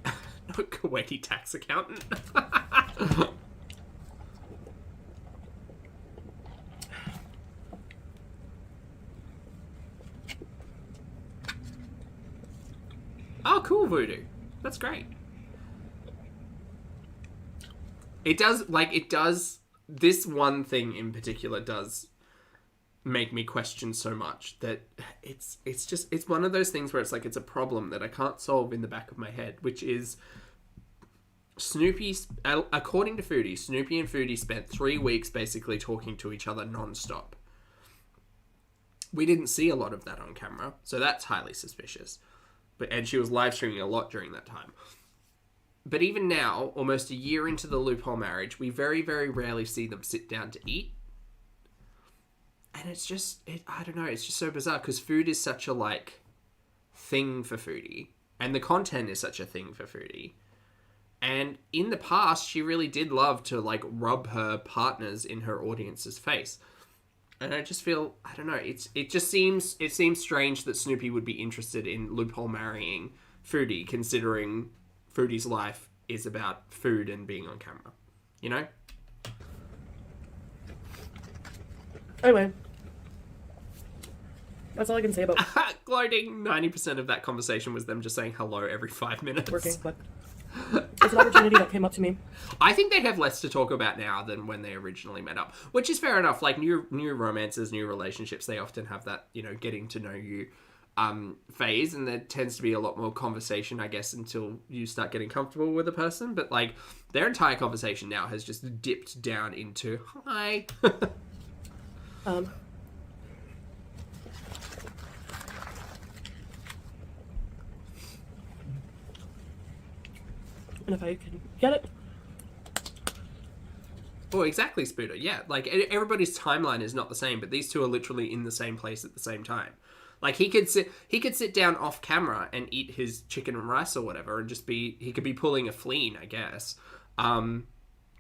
No Kuwaiti tax accountant. Oh, cool, Voodoo. That's great. It does, this one thing in particular does make me question so much that it's one of those things where it's like, it's a problem that I can't solve in the back of my head, which is Snoopy, according to Foodie, Snoopy and Foodie spent 3 weeks basically talking to each other non-stop. We didn't see a lot of that on camera, so that's highly suspicious. And she was live streaming a lot during that time. But even now, almost a year into the loophole marriage, we very, very rarely see them sit down to eat. And it's just, I don't know, it's just so bizarre because food is such a, like, thing for Foodie. And the content is such a thing for Foodie. And in the past, she really did love to, like, rub her partners in her audience's face. And I just feel, I don't know, it seems strange that Snoopy would be interested in loophole marrying Foodie, considering Foodie's life is about food and being on camera. You know? Anyway. That's all I can say about Gloating, 90% of that conversation was them just saying hello every 5 minutes. working, but it's an opportunity that came up to me. I think they have less to talk about now than when they originally met up, which is fair enough. Like, new romances, new relationships, they often have that, you know, getting to know you phase, and there tends to be a lot more conversation, I guess, until you start getting comfortable with a person. But, like, their entire conversation now has just dipped down into, hi. And if I can get it. Oh, exactly, Spooter. Yeah, like, everybody's timeline is not the same, but these two are literally in the same place at the same time. Like, he could sit down off camera and eat his chicken and rice or whatever, and he could be pulling a fleen, I guess. But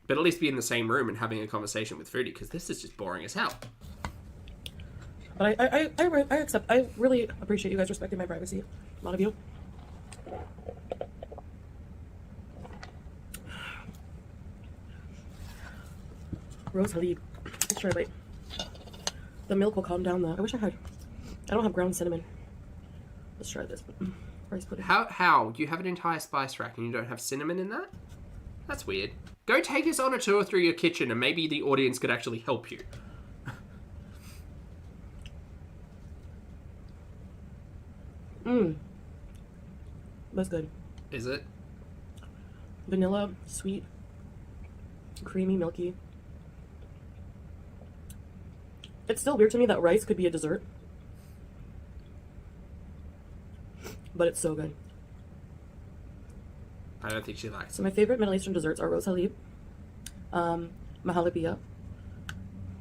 at least be in the same room and having a conversation with Foodie, because this is just boring as hell. But I accept. I really appreciate you guys respecting my privacy. A lot of you. Rose Halib. Let's try a bite. The milk will calm down the... I wish I had... I don't have ground cinnamon. Let's try this. Rice pudding. How? You have an entire spice rack and you don't have cinnamon in that? That's weird. Go take us on a tour through your kitchen and maybe the audience could actually help you. That's good. Is it? Vanilla, sweet, creamy, milky. It's still weird to me that rice could be a dessert. But it's so good. I don't think she likes it. So my favorite Middle Eastern desserts are Rose Halib, Mahalabiya,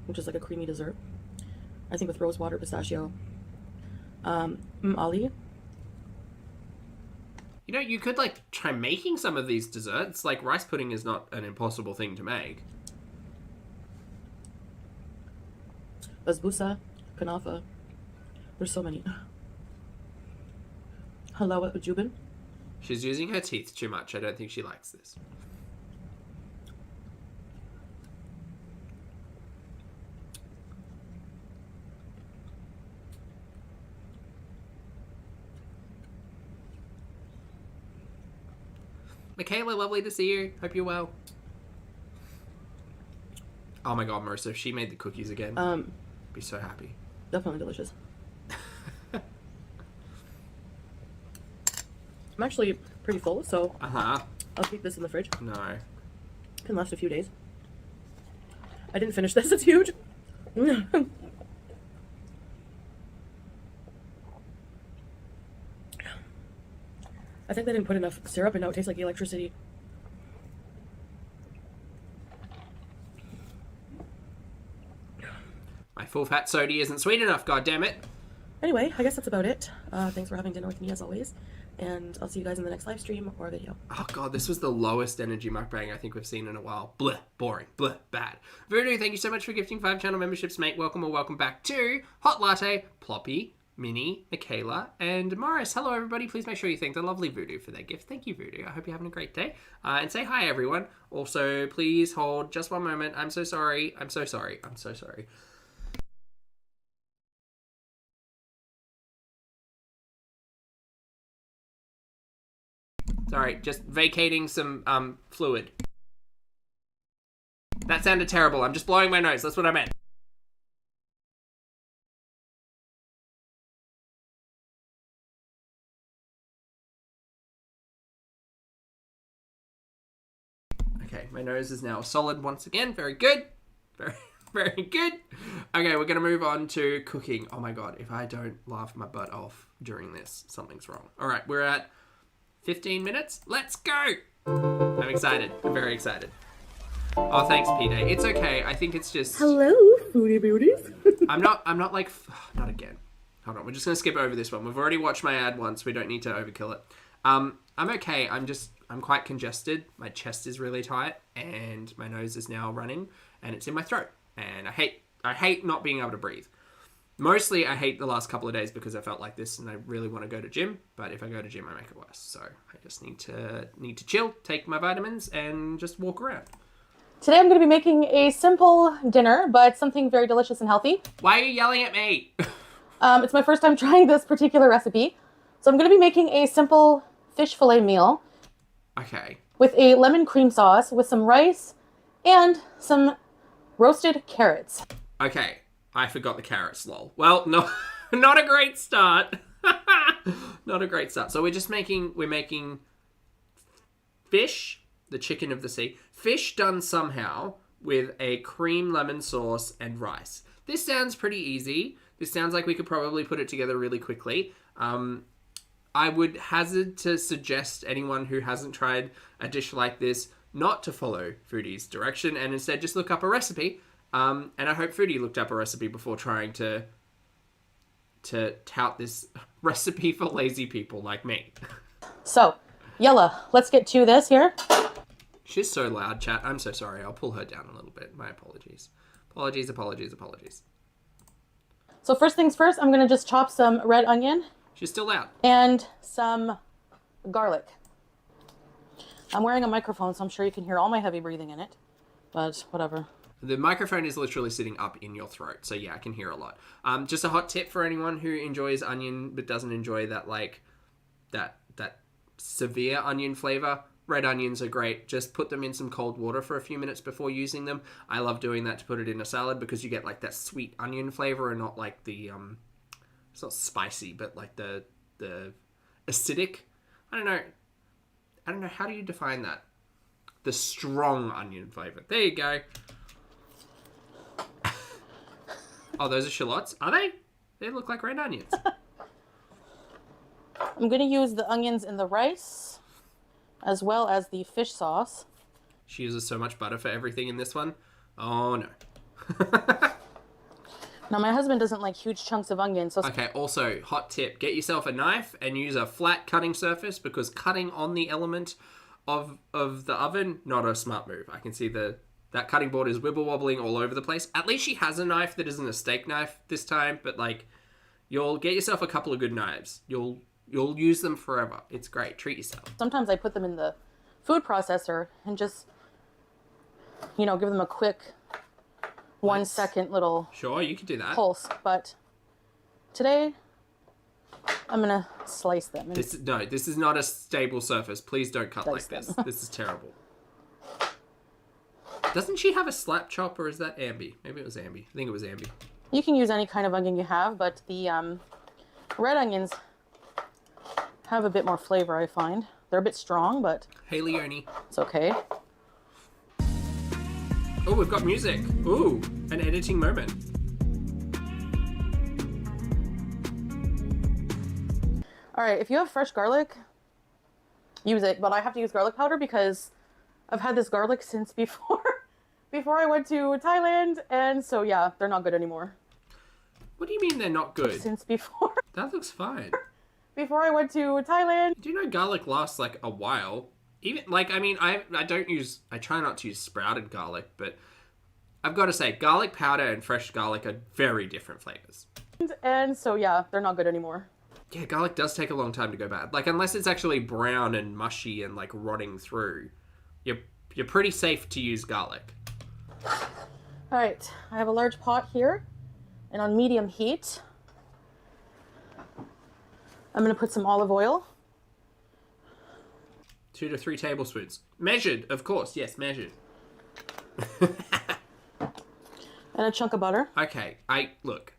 which is like a creamy dessert. I think with rose water, pistachio. Ali. You know, you could, like, try making some of these desserts. Like, rice pudding is not an impossible thing to make. Basbousa, Kanafa. There's so many. Halawa Ujubin. She's using her teeth too much. I don't think she likes this. Michaela, lovely to see you. Hope you're well. Oh my god, Marissa, if she made the cookies again, I'd be so happy. Definitely delicious. I'm actually pretty full, so I'll keep this in the fridge. No. Can last a few days. I didn't finish this. It's huge. I think they didn't put enough syrup, and now it tastes like electricity. My full fat soda isn't sweet enough, god damn it. Anyway, I guess that's about it. Thanks for having dinner with me as always. And I'll see you guys in the next live stream or video. Oh god, this was the lowest energy mukbang I think we've seen in a while. Bleh, boring, bleh, bad. Voodoo, thank you so much for gifting 5 channel memberships, mate. Welcome or welcome back to Hot Latte, Ploppy, Minnie, Michaela, and Morris. Hello everybody, please make sure you thank the lovely Voodoo for their gift. Thank you, Voodoo. I hope you're having a great day. And say hi everyone. Also, please hold just one moment. I'm so sorry. I'm so sorry. I'm so sorry. Sorry, just vacating some fluid. That sounded terrible. I'm just blowing my nose. That's what I meant. Okay, my nose is now solid once again. Very good. Very, very good. Okay, we're going to move on to cooking. Oh my god, if I don't laugh my butt off during this, something's wrong. All right, we're at 15 minutes. Let's go. I'm excited. I'm very excited. Oh, thanks, P-Day. It's okay. I think it's just... Hello, Foodie Beauties. I'm not like... Not again. Hold on. We're just going to skip over this one. We've already watched my ad once. We don't need to overkill it. I'm okay. I'm quite congested. My chest is really tight and my nose is now running and it's in my throat. And I hate not being able to breathe. Mostly I hate the last couple of days because I felt like this and I really want to go to gym. But if I go to gym, I make it worse. So I just need to chill, take my vitamins and just walk around. Today I'm going to be making a simple dinner, but something very delicious and healthy. Why are you yelling at me? It's my first time trying this particular recipe. So I'm going to be making a simple fish fillet meal. Okay. With a lemon cream sauce, with some rice, and some roasted carrots. Okay. I forgot the carrots, lol. Well, no, not a great start. Not a great start. So we're making fish, the chicken of the sea. Fish done somehow with a cream lemon sauce and rice. This sounds pretty easy. This sounds like we could probably put it together really quickly. I would hazard to suggest anyone who hasn't tried a dish like this not to follow Foodie's direction and instead just look up a recipe. And I hope Foodie looked up a recipe before trying to tout this recipe for lazy people like me. So, Yella, let's get to this here. She's so loud, chat. I'm so sorry. I'll pull her down a little bit. My apologies. Apologies. So first things first, I'm going to just chop some red onion. She's still loud. And some garlic. I'm wearing a microphone, so I'm sure you can hear all my heavy breathing in it. But whatever. The microphone is literally sitting up in your throat, so yeah, I can hear a lot. Just a hot tip for anyone who enjoys onion but doesn't enjoy that that severe onion flavor. Red onions are great. Just put them in some cold water for a few minutes before using them. I love doing that to put it in a salad because you get like that sweet onion flavor and not like the it's not spicy, but like the acidic. I don't know. How do you define that? The strong onion flavor. There you go. Oh, those are shallots. Are they? They look like red onions. I'm going to use the onions in the rice, as well as the fish sauce. She uses so much butter for everything in this one. Oh, no. Now, my husband doesn't like huge chunks of onion, so... Okay, also, hot tip. Get yourself a knife and use a flat cutting surface because cutting on the element of the oven, not a smart move. I can see that cutting board is wibble-wobbling all over the place. At least she has a knife that isn't a steak knife this time, but, like, you'll get yourself a couple of good knives. You'll use them forever. It's great. Treat yourself. Sometimes I put them in the food processor and just, give them a quick 1 second little Sure, you can do that. pulse. But today, I'm going to slice them. This is not a stable surface. Please don't cut like this. This is terrible. Doesn't she have a slap chop or is that Ambi? Maybe it was Ambi. I think it was Ambi. You can use any kind of onion you have, but the red onions have a bit more flavor, I find. They're a bit strong, but Hey, Leonie. it's okay. Oh, we've got music. Ooh, an editing moment. All right, if you have fresh garlic, use it. But I have to use garlic powder because I've had this garlic since before I went to Thailand. And so, yeah, they're not good anymore. What do you mean they're not good? Since before. That looks fine. Before I went to Thailand. Do you know garlic lasts like a while? Even like I try not to use sprouted garlic, but I've got to say garlic powder and fresh garlic are very different flavors. And so yeah, they're not good anymore. Yeah, garlic does take a long time to go bad. Like unless it's actually brown and mushy and like rotting through, you're pretty safe to use garlic. All right, I have a large pot here, and on medium heat, I'm gonna put some olive oil. 2 to 3 tablespoons. Measured, of course. Yes, measured. And a chunk of butter. Okay, look.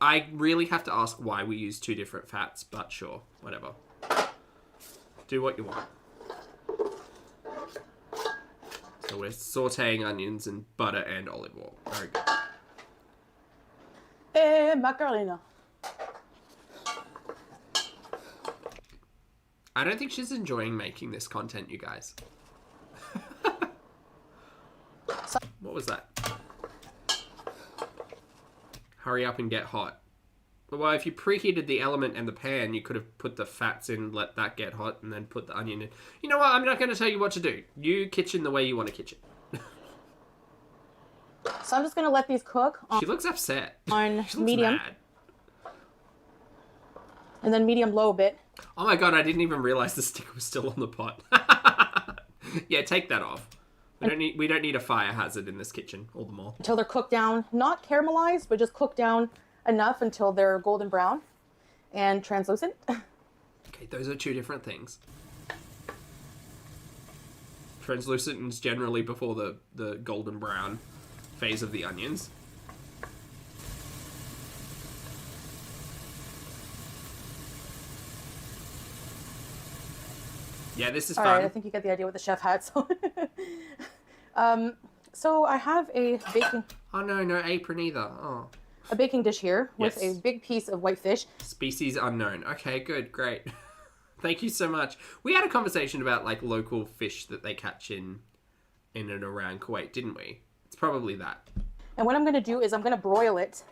I really have to ask why we use 2 different fats, but sure, whatever. Do what you want. So we're sauteing onions and butter and olive oil. Very good. Macarena. I don't think she's enjoying making this content, you guys. What was that? Hurry up and get hot. Well, if you preheated the element and the pan, you could have put the fats in, let that get hot, and then put the onion in. You know what? I'm not going to tell you what to do. You kitchen the way you want to kitchen. So I'm just going to let these cook She looks upset. on She looks medium. mad. And then medium low a bit. Oh my god, I didn't even realize the stick was still on the pot. Yeah, take that off. We don't need a fire hazard in this kitchen, all the more. Until they're cooked down, not caramelized, but just cooked down enough until they're golden brown and translucent. Okay, those are 2 different things. Translucent is generally before the golden brown phase of the onions. Yeah, this is fun. All right, I think you get the idea what the chef had. So, so I have a baking Oh no, no apron either. Oh. a baking dish here with Yes. a big piece of white fish. Species unknown. Okay, good, great. Thank you so much. We had a conversation about like local fish that they catch in and around Kuwait, didn't we? It's probably that. And what I'm going to do is I'm going to broil it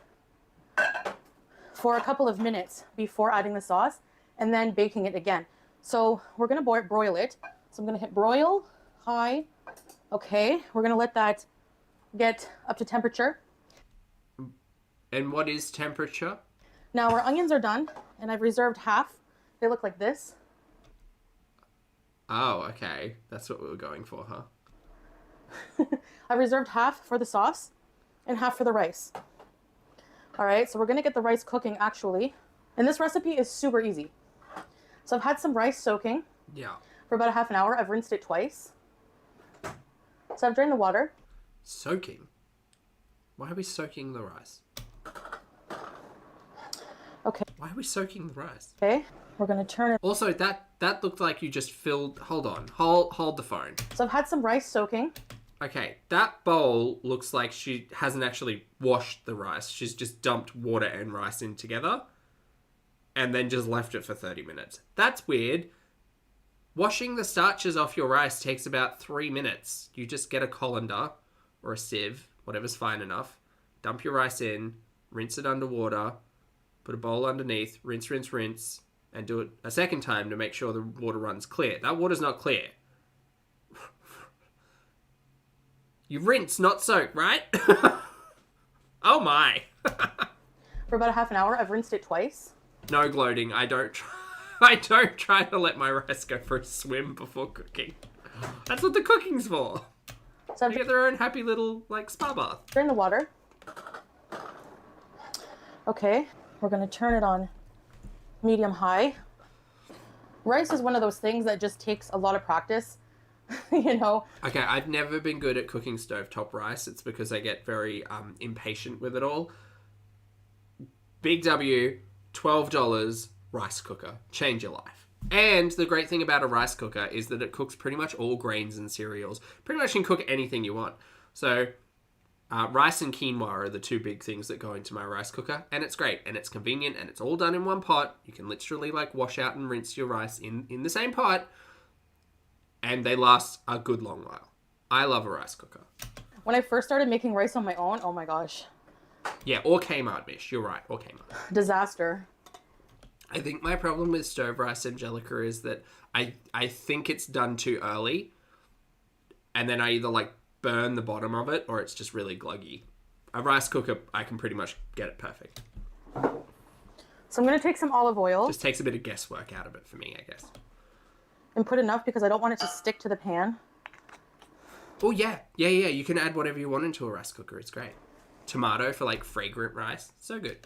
for a couple of minutes before adding the sauce and then baking it again. So we're going to broil it. So I'm going to hit broil, high. Okay, we're going to let that get up to temperature. And what is temperature? Now our onions are done and I've reserved half. They look like this. Oh, okay. That's what we were going for, huh? I reserved half for the sauce and half for the rice. All right, so we're going to get the rice cooking actually. And this recipe is super easy. So I've had some rice soaking Yeah. for about a half an hour. I've rinsed it twice. So I've drained the water. Soaking? Why are we soaking the rice? Okay. Why are we soaking the rice? Okay, we're going to turn it. Also, that looked like you just filled... Hold on. Hold the phone. So I've had some rice soaking. Okay, that bowl looks like she hasn't actually washed the rice. She's just dumped water and rice in together and then just left it for 30 minutes. That's weird. Washing the starches off your rice takes about 3 minutes. You just get a colander or a sieve, whatever's fine enough, dump your rice in, rinse it under water, put a bowl underneath, rinse, rinse, rinse, and do it a second time to make sure the water runs clear. That water's not clear. You rinse, not soak, right? Oh my. For about a half an hour. I've rinsed it twice. No gloating. I don't try to let my rice go for a swim before cooking. That's what the cooking's for. So They I've get their own happy little like spa bath. drained the water. Okay, we're going to turn it on medium high. Rice is one of those things that just takes a lot of practice. You know, Okay, I've never been good at cooking stovetop rice. It's because I get very impatient with it all. Big W, $12 rice cooker. Change your life. And the great thing about a rice cooker is that it cooks pretty much all grains and cereals. Pretty much can cook anything you want. So rice and quinoa are the 2 big things that go into my rice cooker. And it's great. And it's convenient. And it's all done in one pot. You can literally like wash out and rinse your rice in the same pot. And they last a good long while. I love a rice cooker. when I first started making rice on my own, oh my gosh, Yeah, or Kmart, Mish. You're right, or Kmart. disaster. I think my problem with stove rice Angelica is that I think it's done too early, and then I either like burn the bottom of it or it's just really gluggy. A rice cooker, I can pretty much get it perfect. So I'm going to take some olive oil Just takes a bit of guesswork out of it for me, I guess. and put enough because I don't want it to stick to the pan. Oh yeah, you can add whatever you want into a rice cooker. It's great. Tomato for like fragrant rice, so good.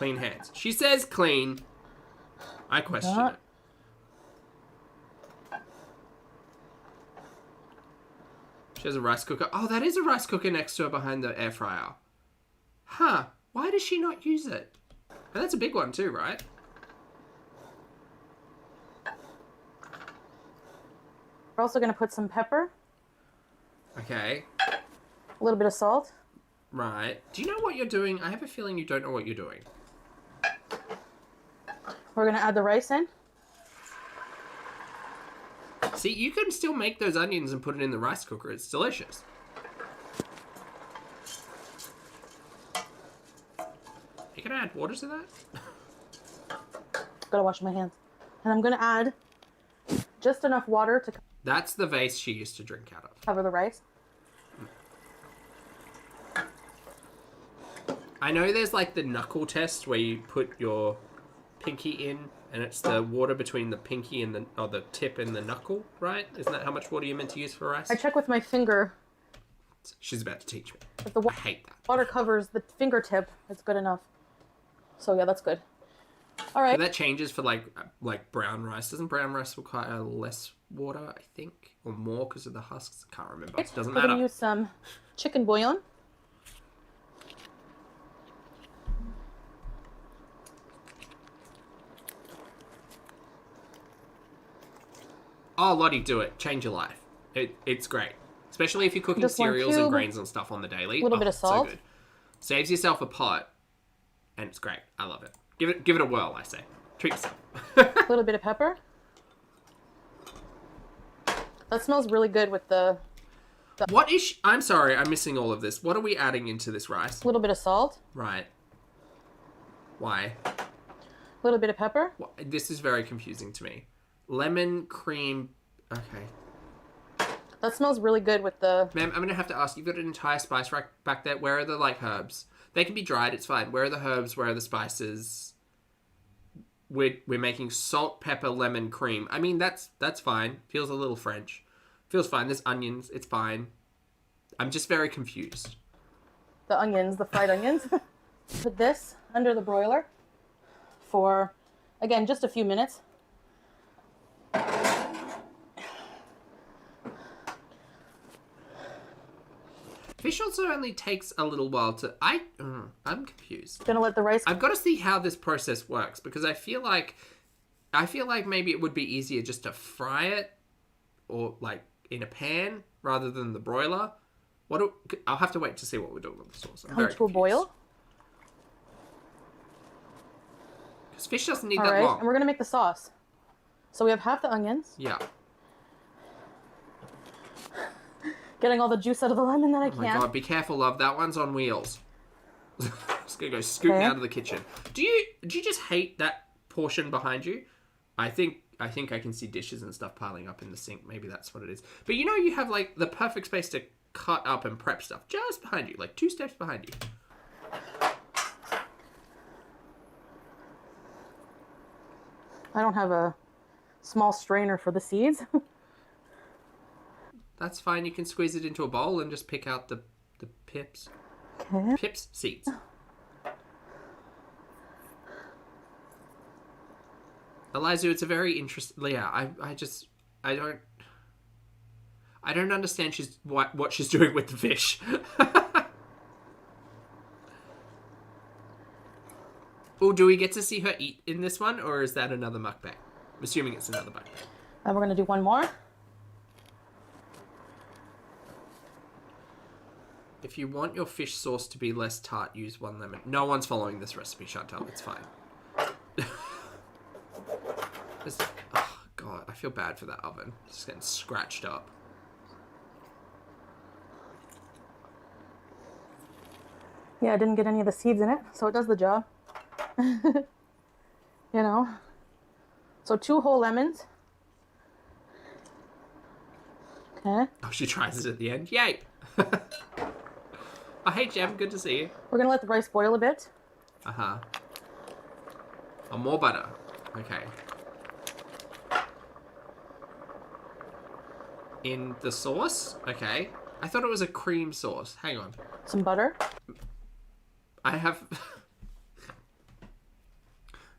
Clean hands. She says clean. I question it. She has a rice cooker. Oh, that is a rice cooker next to her behind the air fryer. Huh. Why does she not use it? And that's a big one too, right? We're also going to put some pepper. Okay. A little bit of salt. Right. Do you know what you're doing? I have a feeling you don't know what you're doing. We're going to add the rice in. See, you can still make those onions and put it in the rice cooker. It's delicious. You gonna add water to that? Gotta wash my hands. And I'm going to add just enough water to That's the vase she used to drink out of. cover the rice. I know there's like the knuckle test where you put your pinky in and it's the water between the pinky and the tip and the knuckle, right? Isn't that how much water you're meant to use for rice? I check with my finger. She's about to teach me. If the I hate that. water covers the fingertip, it's good enough. So yeah, that's good. All right. But that changes for like brown rice. Doesn't brown rice require less water, I think? Or more because of the husks? I can't remember. It doesn't We're matter. going to use some chicken bouillon. Oh, Lottie, do it. Change your life. It's great. Especially if you're cooking Just one cereals and cube. grains and stuff on the daily. A little bit of salt. So good. Saves yourself a pot. And it's great. I love it. Give it a whirl, I say. Treat yourself. A little bit of pepper. That smells really good with the... What is... I'm sorry, I'm missing all of this. What are we adding into this rice? A little bit of salt. Right. Why? A little bit of pepper. This is very confusing to me. Lemon, cream... Okay. That smells really good with the... Ma'am, I'm going to have to ask, you've got an entire spice rack back there. Where are the, herbs? They can be dried, it's fine. Where are the herbs? Where are the spices? We're making salt, pepper, lemon, cream. I mean, that's fine. Feels a little French. Feels fine. There's onions. It's fine. I'm just very confused. The onions, the fried onions. Put this under the broiler for, again, just a few minutes. Fish also only takes a little while to... I'm confused. Gonna let the rice... I've got to see how this process works because I feel like maybe it would be easier just to fry it or in a pan rather than the broiler. I'll have to wait to see what we're doing with the sauce. I'm come very to a boil. Because fish doesn't need All that right, long. and we're gonna make the sauce. So we have half the onions. Yeah. Getting all the juice out of the lemon that I Oh my can. god, be careful, love. That one's on wheels. Just gonna go scooting Okay. out of the kitchen. Do you just hate that portion behind you? I think I can see dishes and stuff piling up in the sink. Maybe that's what it is. But you have the perfect space to cut up and prep stuff just behind you, 2 steps behind you. I don't have a small strainer for the seeds. That's fine. You can squeeze it into a bowl and just pick out the pips. Okay. Pips, seeds. Eliza, it's a very interesting... Yeah, I don't understand what she's doing with the fish. Oh, do we get to see her eat in this one, or is that another mukbang? I'm assuming it's another mukbang. And we're gonna do one more. If you want your fish sauce to be less tart, use 1 lemon. No one's following this recipe, Chantal. It's fine. Oh, God, I feel bad for that oven. It's just getting scratched up. Yeah, I didn't get any of the seeds in it, so it does the job. So 2 whole lemons. Okay. Oh, she tries it at the end. Yay! Oh, hey, Jem. Good to see you. We're gonna let the rice boil a bit. Uh-huh. Oh, more butter. Okay. In the sauce? Okay. I thought it was a cream sauce. Hang on. Some butter. I have...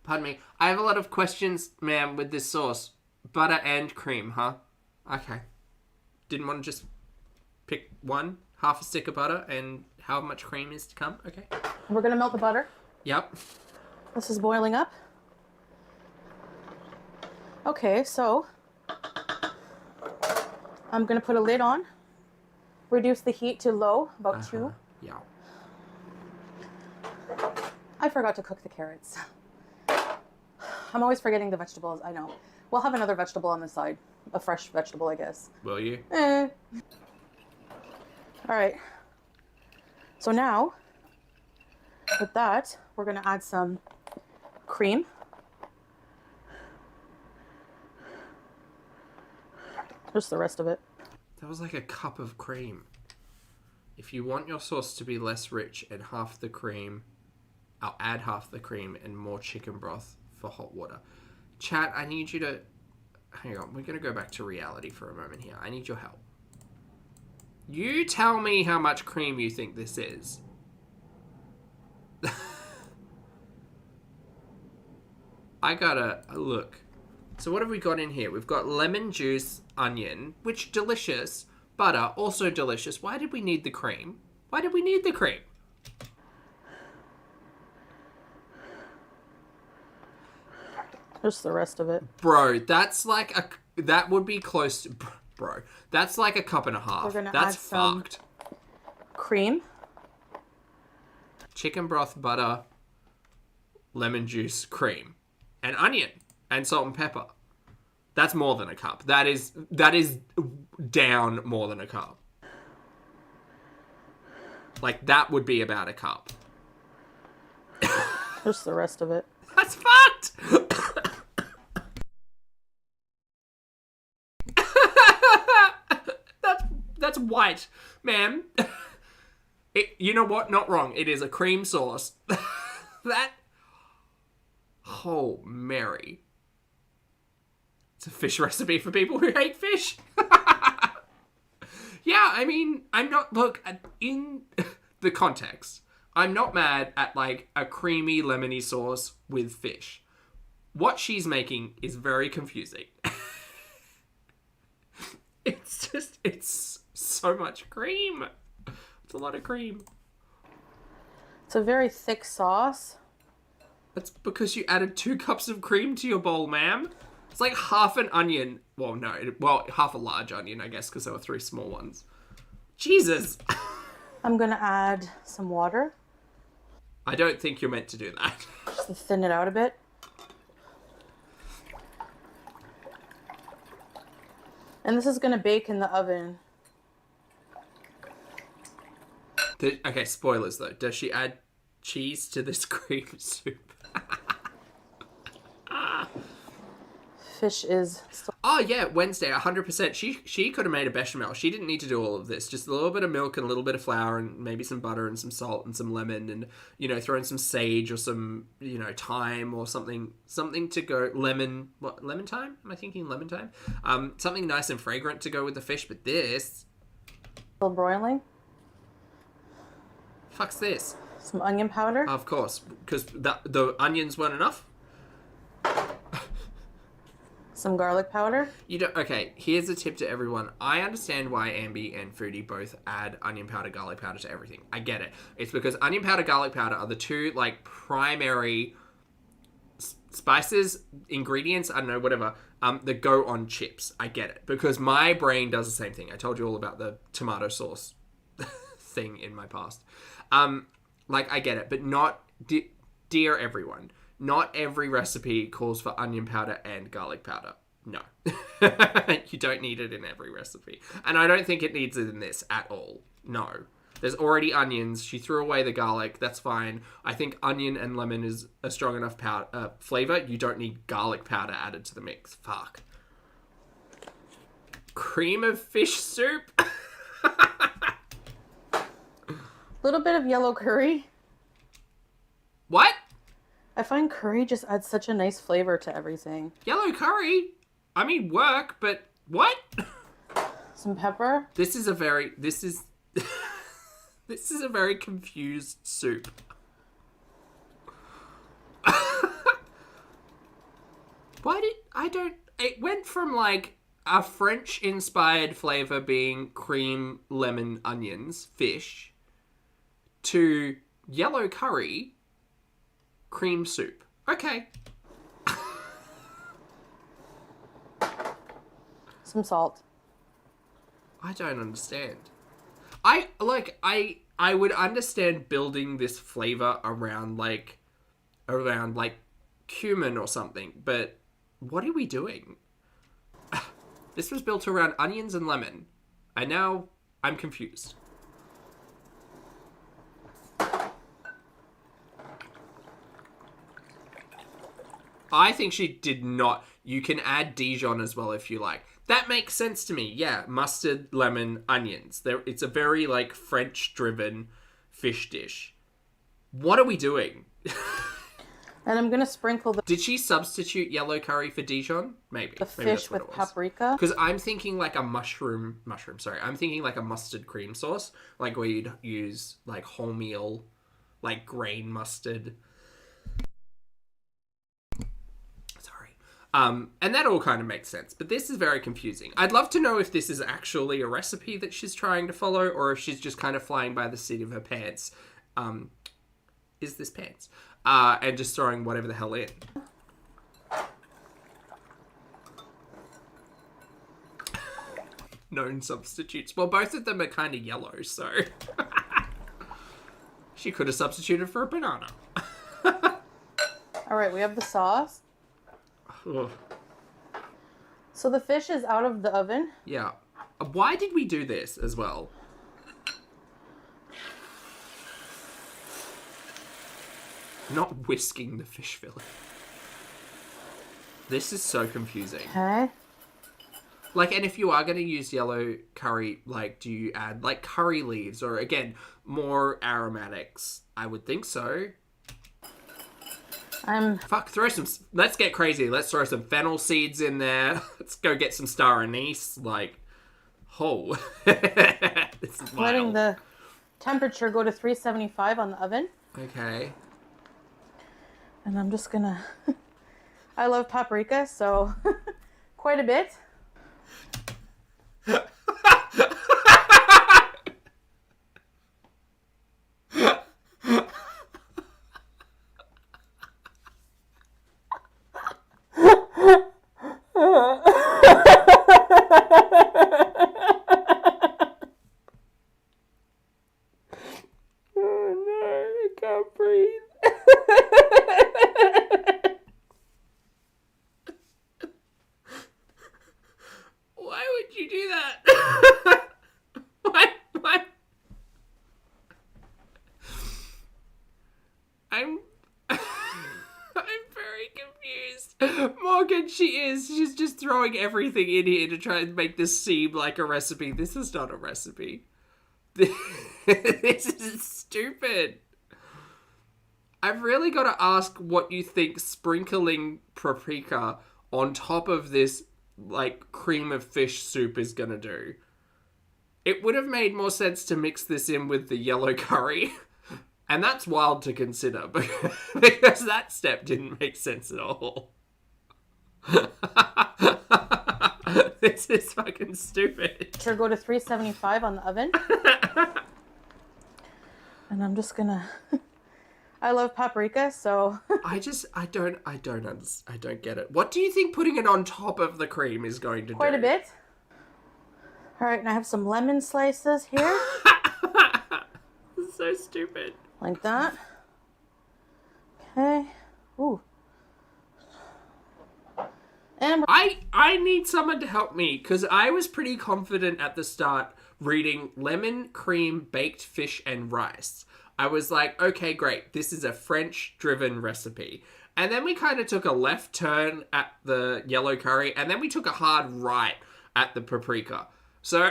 Pardon me. I have a lot of questions, ma'am, with this sauce. Butter and cream, huh? Okay. Didn't want to just pick one, half a stick of butter, and how much cream is to come. Okay. We're going to melt the butter. Yep. This is boiling up. Okay, so I'm going to put a lid on. Reduce the heat to low, about 2. Yeah. I forgot to cook the carrots. I'm always forgetting the vegetables, I know. We'll have another vegetable on the side. A fresh vegetable, I guess. Will you? All right. So now, with that, we're going to add some cream. Just the rest of it. That was like a cup of cream. If you want your sauce to be less rich and half the cream, I'll add half the cream and more chicken broth for hot water. Chat, I need you to... Hang on, we're going to go back to reality for a moment here. I need your help. You tell me how much cream you think this is. I gotta look. So what have we got in here? We've got lemon juice, onion, which delicious. Butter, also delicious. Why did we need the cream? Why did we need the cream? Just the rest of it. Bro, that's like a... That would be close to... Bro, that's like a cup and a half. We're gonna That's add some fucked. Cream. Chicken broth, butter, lemon juice, cream, and onion, and salt and pepper. That's more than a cup. That is down more than a cup. Like, that would be about a cup. Just the rest of it. That's fucked! That's white, ma'am. You know what? Not wrong. It is a cream sauce. That... Oh, Mary. It's a fish recipe for people who hate fish. Yeah, I mean, I'm not... Look, in the context, I'm not mad at, like, a creamy, lemony sauce with fish. What she's making is very confusing. It's just... It's so much cream. It's a lot of cream. It's a very thick sauce. That's because you added 2 cups of cream to your bowl, ma'am. It's like half an onion. Well, no. Well, half a large onion, I guess, because there were 3 small ones. Jesus. I'm going to add some water. I don't think you're meant to do that. Just to thin it out a bit. And this is going to bake in the oven. Okay, spoilers, though. Does she add cheese to this cream soup? Fish is... Oh, yeah, Wednesday, 100%. She could have made a bechamel. She didn't need to do all of this. Just a little bit of milk and a little bit of flour and maybe some butter and some salt and some lemon and, you know, throw in some sage or some, you know, thyme or something to go... Lemon... What? Lemon thyme? Am I thinking lemon thyme? Something nice and fragrant to go with the fish, but this... Still broiling. Fuck's this? Some onion powder. Of course, because the onions weren't enough. Some garlic powder. You don't. Okay, here's a tip to everyone. I understand why Ambi and Foodie both add onion powder, garlic powder to everything. I get it. It's because onion powder, garlic powder are the 2 like primary spices, ingredients. I don't know, whatever. That go on chips. I get it because my brain does the same thing. I told you all about the tomato sauce thing in my past. Like, I get it, but not, dear everyone, not every recipe calls for onion powder and garlic powder. No. You don't need it in every recipe. And I don't think it needs it in this at all. No. There's already onions. She threw away the garlic. That's fine. I think onion and lemon is a strong enough flavor. You don't need garlic powder added to the mix. Fuck. Cream of fish soup? Little bit of yellow curry. What? I find curry just adds such a nice flavor to everything. Yellow curry? I mean, work, but what? Some pepper. This is a very confused soup. it went from like a French-inspired flavor being cream, lemon, onions, fish, to yellow curry, cream soup. Okay. Some salt. I don't understand. I would understand building this flavor around cumin or something, but what are we doing? This was built around onions and lemon. And now I'm confused. I think she did not. You can add Dijon as well if you like. That makes sense to me. Yeah, mustard, lemon, onions. It's a very like French-driven fish dish. What are we doing? And I'm gonna sprinkle Did she substitute yellow curry for Dijon? Maybe. the Maybe fish with paprika. Because I'm thinking like a I'm thinking like a mustard cream sauce, like where you'd use like wholemeal, like grain mustard. Sorry. And that all kind of makes sense, but this is very confusing. I'd love to know if this is actually a recipe that she's trying to follow, or if she's just kind of flying by the seat of her pants. Is this pants? And just throwing whatever the hell in. Known substitutes. Well, both of them are kind of yellow, so... She could have substituted for a banana. Alright, we have the sauce. Ugh. So the fish is out of the oven. Yeah. Why did we do this as well? Not whisking the fish fillet. This is so confusing. Okay. Like, and if you are going to use yellow curry, like, do you add, like, curry leaves or, again, more aromatics? I would think so. Fuck, let's get crazy. Let's throw some fennel seeds in there. Let's go get some star anise. Like, oh. This is wild. Letting the temperature go to 375 on the oven. Okay. And I'm just gonna... I love paprika, so quite a bit. Oh no, I can't breathe. Why would you do that? Why? I'm very confused. Morgan, she's just throwing everything in here to try and make this seem like a recipe. This is not a recipe. This is stupid. I've really got to ask what you think sprinkling paprika on top of this, like, cream of fish soup is gonna do. It would have made more sense to mix this in with the yellow curry. And that's wild to consider, because that step didn't make sense at all. This is fucking stupid. Sure, go to 375 on the oven. And I'm just gonna... I love paprika, so... I don't get it. What do you think putting it on top of the cream is going to do? Quite a bit. All right, and I have some lemon slices here. This is so stupid. Like that. Okay. Ooh. And I need someone to help me, because I was pretty confident at the start reading lemon, cream, baked fish, and rice. I was like, okay, great. This is a French-driven recipe. And then we kind of took a left turn at the yellow curry, and then we took a hard right at the paprika. So,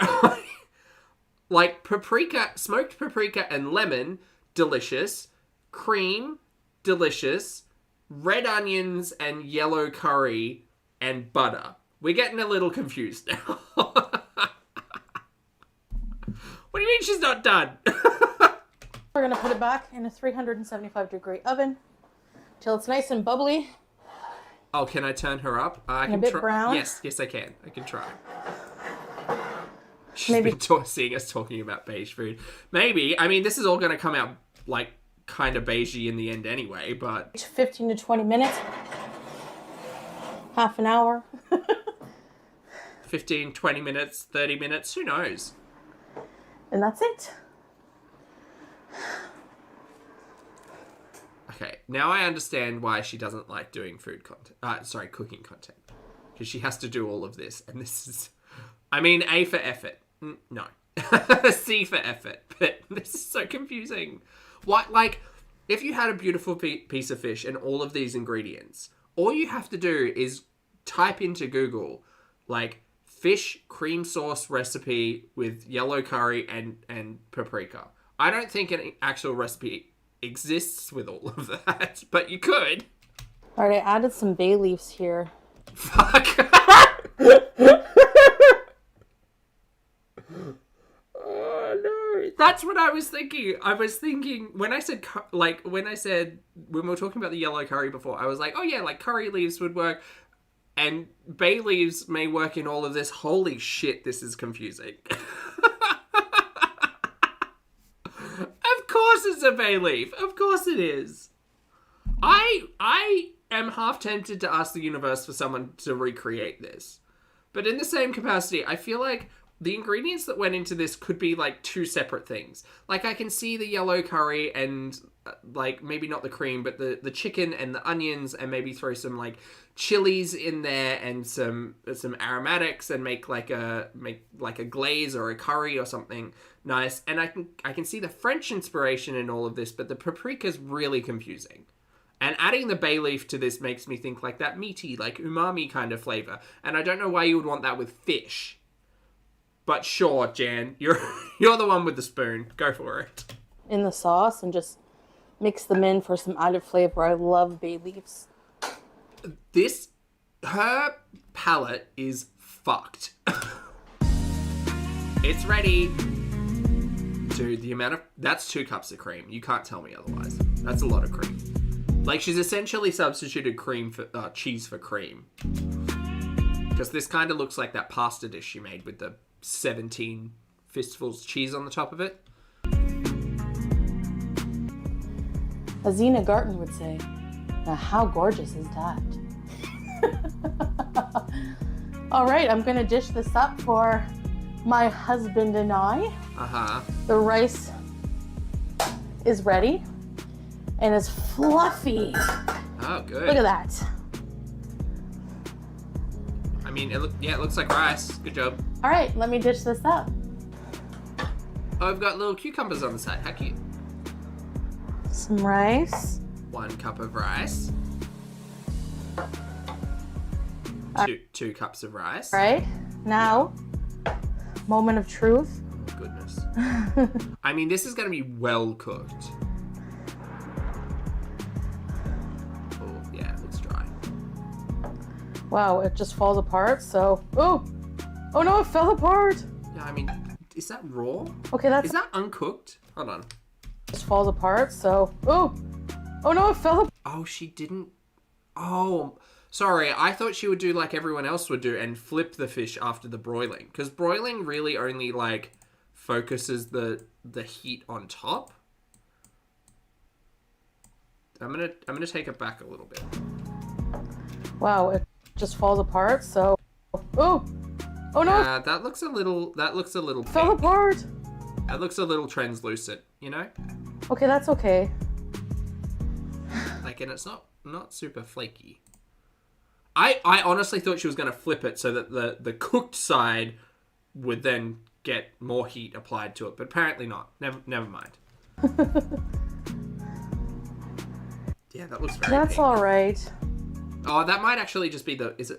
like, paprika, smoked paprika and lemon, delicious. Cream, delicious. Red onions and yellow curry and butter. We're getting a little confused now. What do you mean she's not done? we're gonna put it back in a 375-degree oven till it's nice and bubbly. Oh, can I turn her up? I And a bit try. brown? Yes, I can. I can try. She's Maybe. been seeing us talking about beige food. Maybe. I mean, this is all going to come out like kind of beigey in the end anyway, but 15 to 20 minutes. Half an hour. 15, 20 minutes, 30 minutes, who knows? And that's it. Okay, now I understand why she doesn't like doing food content. Cooking content. Because she has to do all of this. And this is... I mean, A for effort. No. C for effort. But this is so confusing. What, like, if you had a beautiful piece of fish and all of these ingredients, all you have to do is type into Google, like, fish cream sauce recipe with yellow curry and paprika. I don't think an actual recipe exists with all of that, but you could. All right, I added some bay leaves here. Fuck. Oh no, that's what I was thinking. I was thinking when we were talking about the yellow curry before, I was like, oh yeah, like curry leaves would work, and bay leaves may work in all of this. Holy shit, this is confusing. Of course it's a bay leaf. Of course it is. I am half tempted to ask the universe for someone to recreate this. But in the same capacity, I feel like the ingredients that went into this could be like two separate things. Like I can see the yellow curry and like maybe not the cream, but the chicken and the onions, and maybe throw some like chilies in there and some aromatics and make like a glaze or a curry or something nice. And I can see the French inspiration in all of this, but the paprika's really confusing. And adding the bay leaf to this makes me think like that meaty, like umami kind of flavor. And I don't know why you would want that with fish. But sure, Jan, you're the one with the spoon. Go for it. In the sauce and just mix them in for some added flavor. I love bay leaves. Her palate is fucked. It's ready. Dude, that's 2 cups of cream. You can't tell me otherwise. That's a lot of cream. Like, she's essentially substituted cheese for cream. Because this kind of looks like that pasta dish she made with the 17 fistfuls of cheese on the top of it. As Zena Garten would say, now how gorgeous is that? All right, I'm going to dish this up for my husband and I. Uh-huh. The rice is ready and is fluffy. Oh, good. Look at that. I mean, it looks like rice. Good job. All right, let me dish this up. Oh, I've got little cucumbers on the side. How cute. Some rice. 1 cup of rice. 2 cups of rice. All right, now, moment of truth. Oh, goodness. I mean, this is going to be well cooked. Oh, yeah, it looks dry. Wow, it just falls apart, so... Oh no, it fell apart! Yeah, I mean, is that raw? Okay, Is that uncooked? Hold on. just falls apart, so... Oh no, it fell apart! Oh, she didn't... Oh, sorry. I thought she would do like everyone else would do and flip the fish after the broiling. Because broiling really only, like, focuses the heat on top. I'm gonna take it back a little bit. Wow, it just falls apart, so... Oh no, it that looks a little fell pink. apart! That looks a little translucent, you know? Okay, that's okay. Like, and it's not super flaky. I honestly thought she was going to flip it so that the cooked side would then get more heat applied to it, but apparently not. Never mind. Yeah, that looks very That's pink. alright. Oh, that might actually just be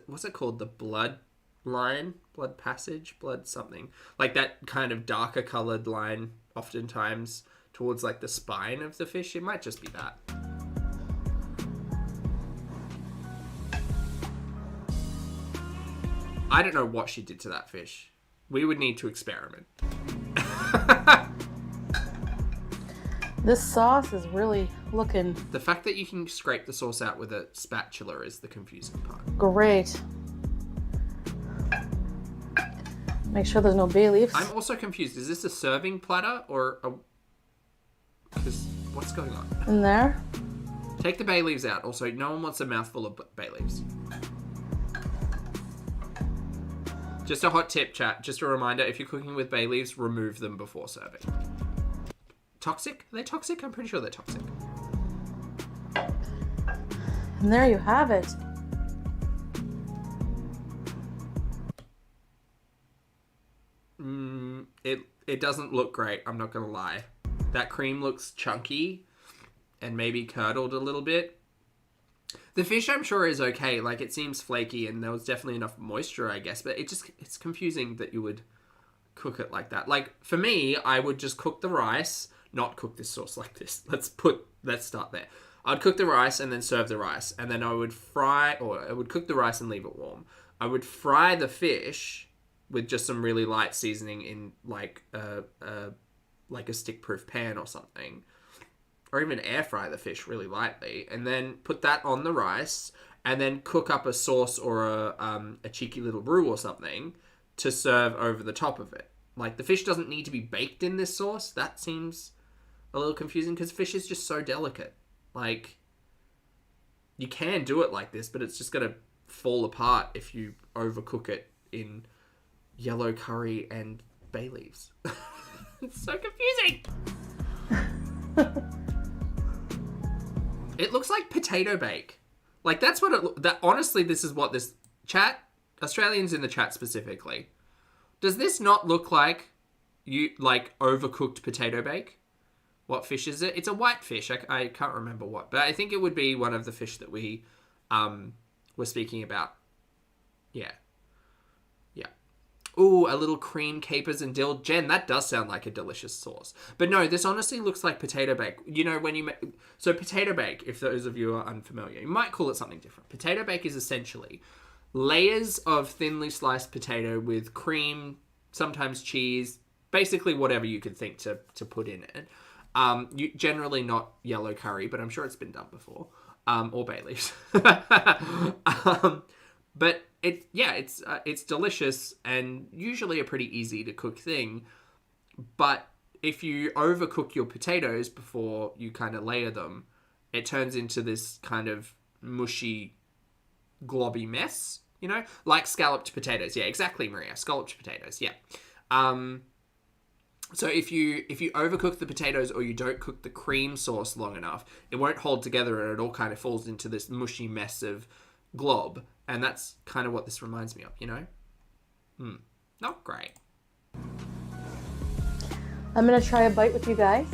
what's it called? The blood line? Blood passage? Blood something. Like that kind of darker colored line oftentimes towards like the spine of the fish. It might just be that. I don't know what she did to that fish. We would need to experiment. This sauce is really looking. The fact that you can scrape the sauce out with a spatula is the confusing part. Great. Make sure there's no bay leaves. I'm also confused. Is this a serving platter or a... Because what's going on? In there. Take the bay leaves out. Also, no one wants a mouthful of bay leaves. Just a hot tip, chat. Just a reminder, if you're cooking with bay leaves, remove them before serving. Toxic? Are they toxic? I'm pretty sure they're toxic. And there you have it. It doesn't look great, I'm not gonna lie. That cream looks chunky and maybe curdled a little bit. The fish, I'm sure, is okay. Like, it seems flaky and there was definitely enough moisture, I guess. But it's confusing that you would cook it like that. Like, for me, I would just cook the rice, not cook this sauce like this. Let's start there. I'd cook the rice and then serve the rice. And then I would cook the rice and leave it warm. I would fry the fish with just some really light seasoning in, like a stick-proof pan or something. Or even air fry the fish really lightly, and then put that on the rice, and then cook up a sauce or a cheeky little roux or something to serve over the top of it. Like, the fish doesn't need to be baked in this sauce. That seems a little confusing because fish is just so delicate. Like, you can do it like this, but it's just gonna fall apart if you overcook it in yellow curry and bay leaves. It's so confusing. It looks like potato bake. Like, that's what it... honestly, this is what this... Chat, Australians in the chat specifically. Does this not look like overcooked potato bake? What fish is it? It's a white fish. I can't remember what. But I think it would be one of the fish that we were speaking about. Yeah. Yeah. Ooh, a little cream, capers, and dill. Jen, that does sound like a delicious sauce. But no, this honestly looks like potato bake. You know, when you make... So potato bake, if those of you are unfamiliar, you might call it something different. Potato bake is essentially layers of thinly sliced potato with cream, sometimes cheese, basically whatever you could think to put in it. Generally not yellow curry, but I'm sure it's been done before. Or bay leaves. But it's delicious and usually a pretty easy to cook thing. But if you overcook your potatoes before you kind of layer them, it turns into this kind of mushy, globby mess, you know? Like scalloped potatoes. Yeah, exactly, Maria. Scalloped potatoes, yeah. So if you overcook the potatoes or you don't cook the cream sauce long enough, it won't hold together and it all kind of falls into this mushy mess of glob. And that's kind of what this reminds me of, you know? Not great. I'm going to try a bite with you guys.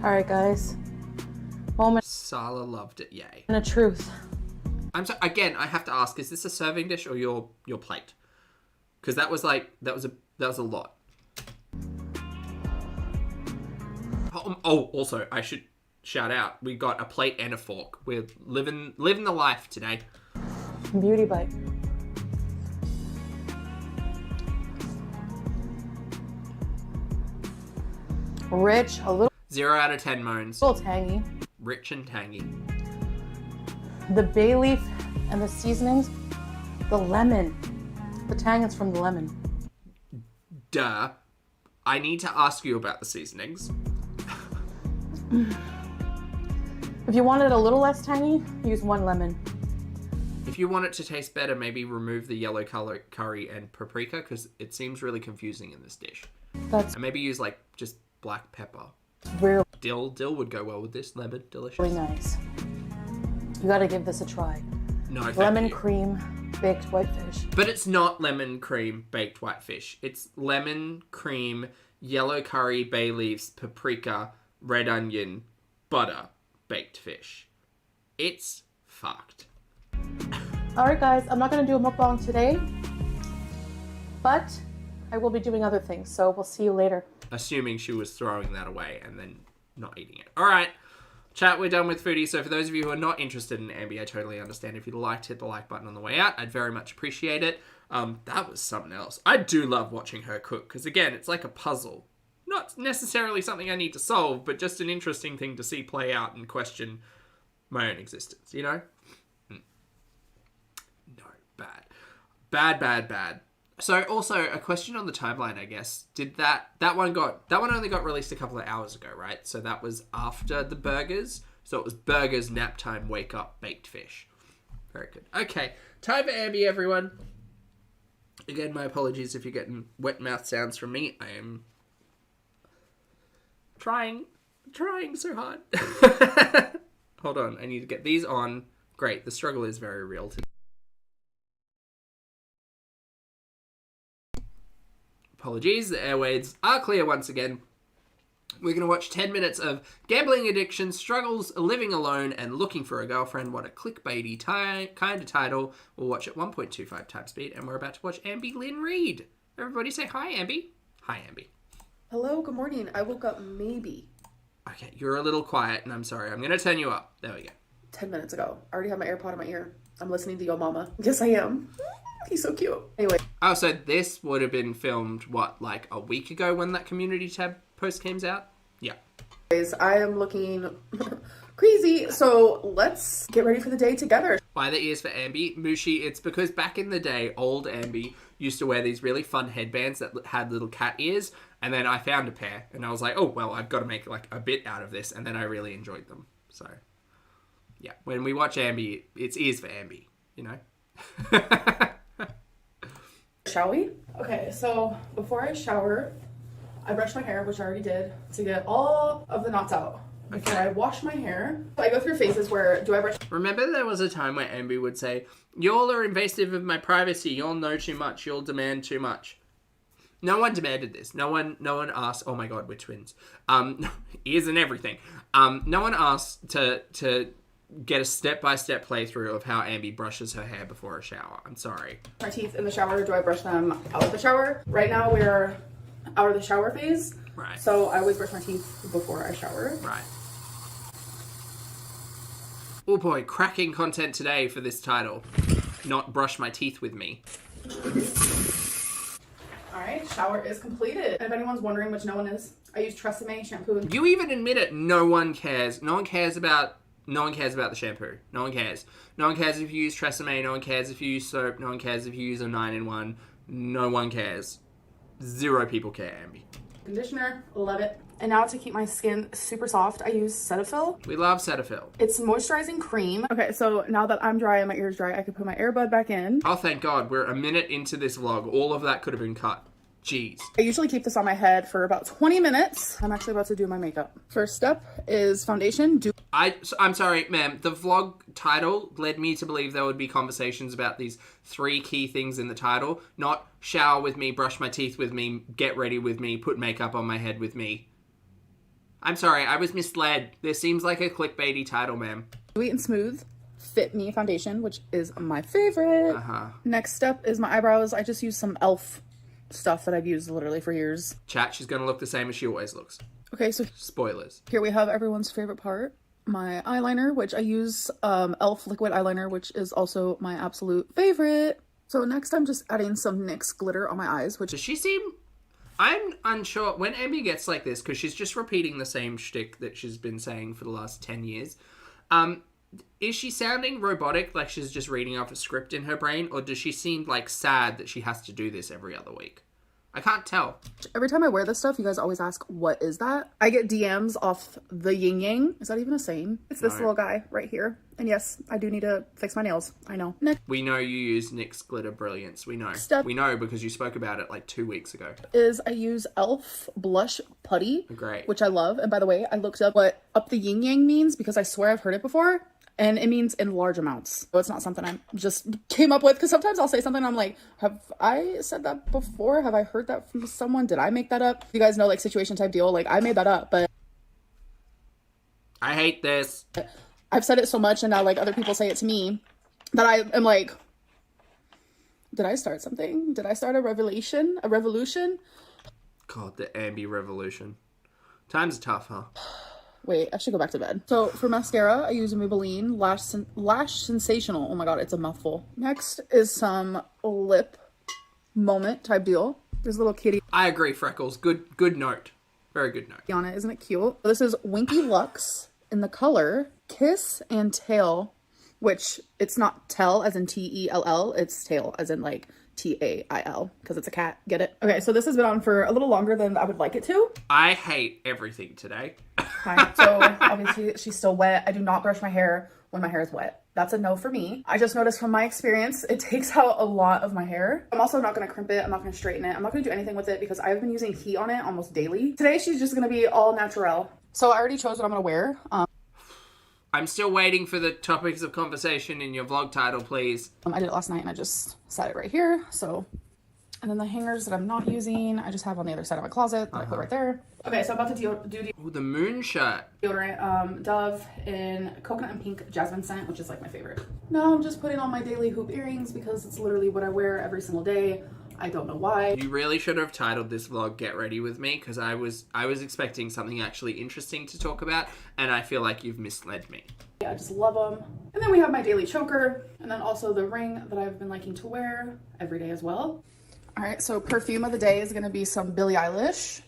All right, guys. Moment. Sala loved it, yay. And a truth. Again, I have to ask, is this a serving dish or your plate? Because that was a lot. Also, I should shout out, we got a plate and a fork. We're living the life today. Beauty bite. Rich, a little 0 out of 10 moans. tangy. Rich and tangy. The bay leaf and the seasonings, the lemon. The tang is from the lemon. Duh. I need to ask you about the seasonings. If you wanted a little less tangy, use 1 lemon. If you want it to taste better, maybe remove the yellow color curry and paprika because it seems really confusing in this dish. That's And maybe use like just black pepper. really Dill would go well with this. Lemon, delicious. nice. You gotta give this a try. No, thank Lemon you. cream, baked whitefish. But it's not lemon cream baked whitefish. It's lemon cream, yellow curry, bay leaves, paprika, red onion, butter, baked fish. It's fucked. Alright guys, I'm not gonna do a mukbang today, but I will be doing other things, so we'll see you later. Assuming she was throwing that away and then not eating it. Alright, chat, we're done with foodie. So for those of you who are not interested in Ambi, I totally understand. If you'd like to hit the like button on the way out, I'd very much appreciate it. That was something else. I do love watching her cook, because again, it's like a puzzle. Not necessarily something I need to solve, but just an interesting thing to see play out and question my own existence, you know? No, bad. Bad. So also a question on the timeline, I guess. Did that one only got released a couple of hours ago, right? So that was after the burgers. So it was burgers, nap time, wake up, baked fish. Very good. Okay, time for Ambi, everyone. Again, my apologies if you're getting wet mouth sounds from me. I am trying so hard. Hold on, I need to get these on. Great, the struggle is very real today. Apologies, the airwaves are clear once again. We're going to watch 10 minutes of gambling addiction, struggles, living alone, and looking for a girlfriend. What a clickbaity kind of title. We'll watch at 1.25 times speed, and we're about to watch Amberlynn Reid. Everybody say hi, Ambi. Hi, Ambi. Hello, good morning. I woke up maybe Okay, you're a little quiet, and I'm sorry. I'm going to turn you up. There we go. 10 minutes ago. I already have my AirPod in my ear. I'm listening to Yo Mama. Yes, I am. He's so cute. Anyway. Oh, so this would have been filmed, what, like a week ago when that community tab post came out? Yeah. I am looking crazy, so let's get ready for the day together. Why the ears for Ambi? Mushi, it's because back in the day, old Ambi used to wear these really fun headbands that had little cat ears, and then I found a pair, and I was like, oh, well, I've got to make like a bit out of this, and then I really enjoyed them. So, yeah, when we watch Ambi, it's ears for Ambi, you know? Shall we? Okay, so before I shower, I brush my hair, which I already did, to get all of the knots out. Before I wash my hair, I go through phases where do I brush. Remember there was a time where Ambi would say, y'all are invasive of my privacy, y'all know too much, y'all demand too much. No one demanded this. No one asked, oh my god, we're twins. Ears and everything. No one asked to get a step-by-step playthrough of how Ambi brushes her hair before a shower. I'm sorry. My teeth in the shower, do I brush them out of the shower? Right now we're out of the shower phase. Right. So I always brush my teeth before I shower. Right. Oh boy, cracking content today for this title. Not brush my teeth with me. Alright, shower is completed. And if anyone's wondering, which no one is, I use Tresemme shampoo. You even admit it. No one cares. No one cares about the shampoo. No one cares. No one cares if you use Tresemme. No one cares if you use soap. No one cares if you use a 9-in-1. No one cares. 0 people care, Ambi. Conditioner, love it. And now to keep my skin super soft, I use Cetaphil. We love Cetaphil. It's moisturizing cream. Okay, so now that I'm dry and my ear's dry, I can put my earbud back in. Oh, thank God. We're a minute into this vlog. All of that could have been cut. Jeez. I usually keep this on my head for about 20 minutes. I'm actually about to do my makeup. First step is foundation. I'm sorry, ma'am. The vlog title led me to believe there would be conversations about these 3 key things in the title. Not shower with me, brush my teeth with me, get ready with me, put makeup on my head with me. I'm sorry, I was misled. This seems like a clickbaity title, ma'am. Sweet and Smooth Fit Me foundation, which is my favorite. Next step is my eyebrows. I just use some e.l.f. stuff that I've used literally for years. Chat, she's gonna look the same as she always looks. Okay, so spoilers. Here we have everyone's favorite part, my eyeliner, which I use e.l.f. liquid eyeliner, which is also my absolute favorite. So next I'm just adding some NYX glitter on my eyes, which... Does she seem... I'm unsure when Ambi gets like this, because she's just repeating the same shtick that she's been saying for the last 10 years. Is she sounding robotic, like she's just reading off a script in her brain, or does she seem like sad that she has to do this every other week? I can't tell. Every time I wear this stuff, you guys always ask, what is that? I get DMs off the yin yang. Is that even a saying? It's this little guy right here. And yes, I do need to fix my nails. I know. Next. We know you use NYX Glitter Brilliance. We know. We know because you spoke about it like 2 weeks ago. Is I use e.l.f. Blush Putty. Great. Which I love. And by the way, I looked up what up the yin yang means because I swear I've heard it before. And it means in large amounts. So it's not something I just came up with. Because sometimes I'll say something and I'm like, have I said that before? Have I heard that from someone? Did I make that up? You guys know, like, situation type deal. Like, I made that up, but... I hate this. I've said it so much and now, like, other people say it to me that I am like... Did I start something? Did I start a revolution? A revolution? God, the Ambi revolution. Times are tough, huh? Wait, I should go back to bed. So for mascara, I use a Maybelline Lash Sensational. Oh my god, it's a mouthful. Next is some lip moment type deal. There's a little kitty. I agree, Freckles. Good note. Very good note. On it. Isn't it cute? This is Winky Lux in the color Kiss and Tail, which it's not tell as in Tell, it's tail as in like Tail because it's a cat. Get it? Okay, so this has been on for a little longer than I would like it to. I hate everything today. Fine. So obviously she's still wet. I do not brush my hair when my hair is wet. That's a no for me. I just noticed from my experience, it takes out a lot of my hair. I'm also not gonna crimp it. I'm not gonna straighten it. I'm not gonna do anything with it because I've been using heat on it almost daily. Today, she's just gonna be all natural. So I already chose what I'm gonna wear. I'm still waiting for the topics of conversation in your vlog title, please. I did it last night and I just set it right here. So, and then the hangers that I'm not using, I just have on the other side of my closet that I put right there. Okay, so I'm about to do Ooh, the moon shirt. deodorant, Dove in coconut and pink jasmine scent, which is like my favorite. Now I'm just putting on my daily hoop earrings because it's literally what I wear every single day. I don't know why. You really should have titled this vlog "Get Ready with Me" because I was expecting something actually interesting to talk about, and I feel like you've misled me. Yeah, I just love them. And then we have my daily choker, and then also the ring that I've been liking to wear every day as well. All right, so perfume of the day is gonna be some Billie Eilish.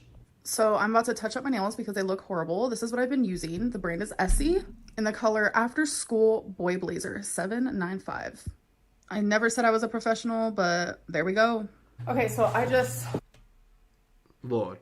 So I'm about to touch up my nails because they look horrible. This is what I've been using. The brand is Essie in the color After School Boy Blazer 795. I never said I was a professional, but there we go. Okay, so I just... Lord.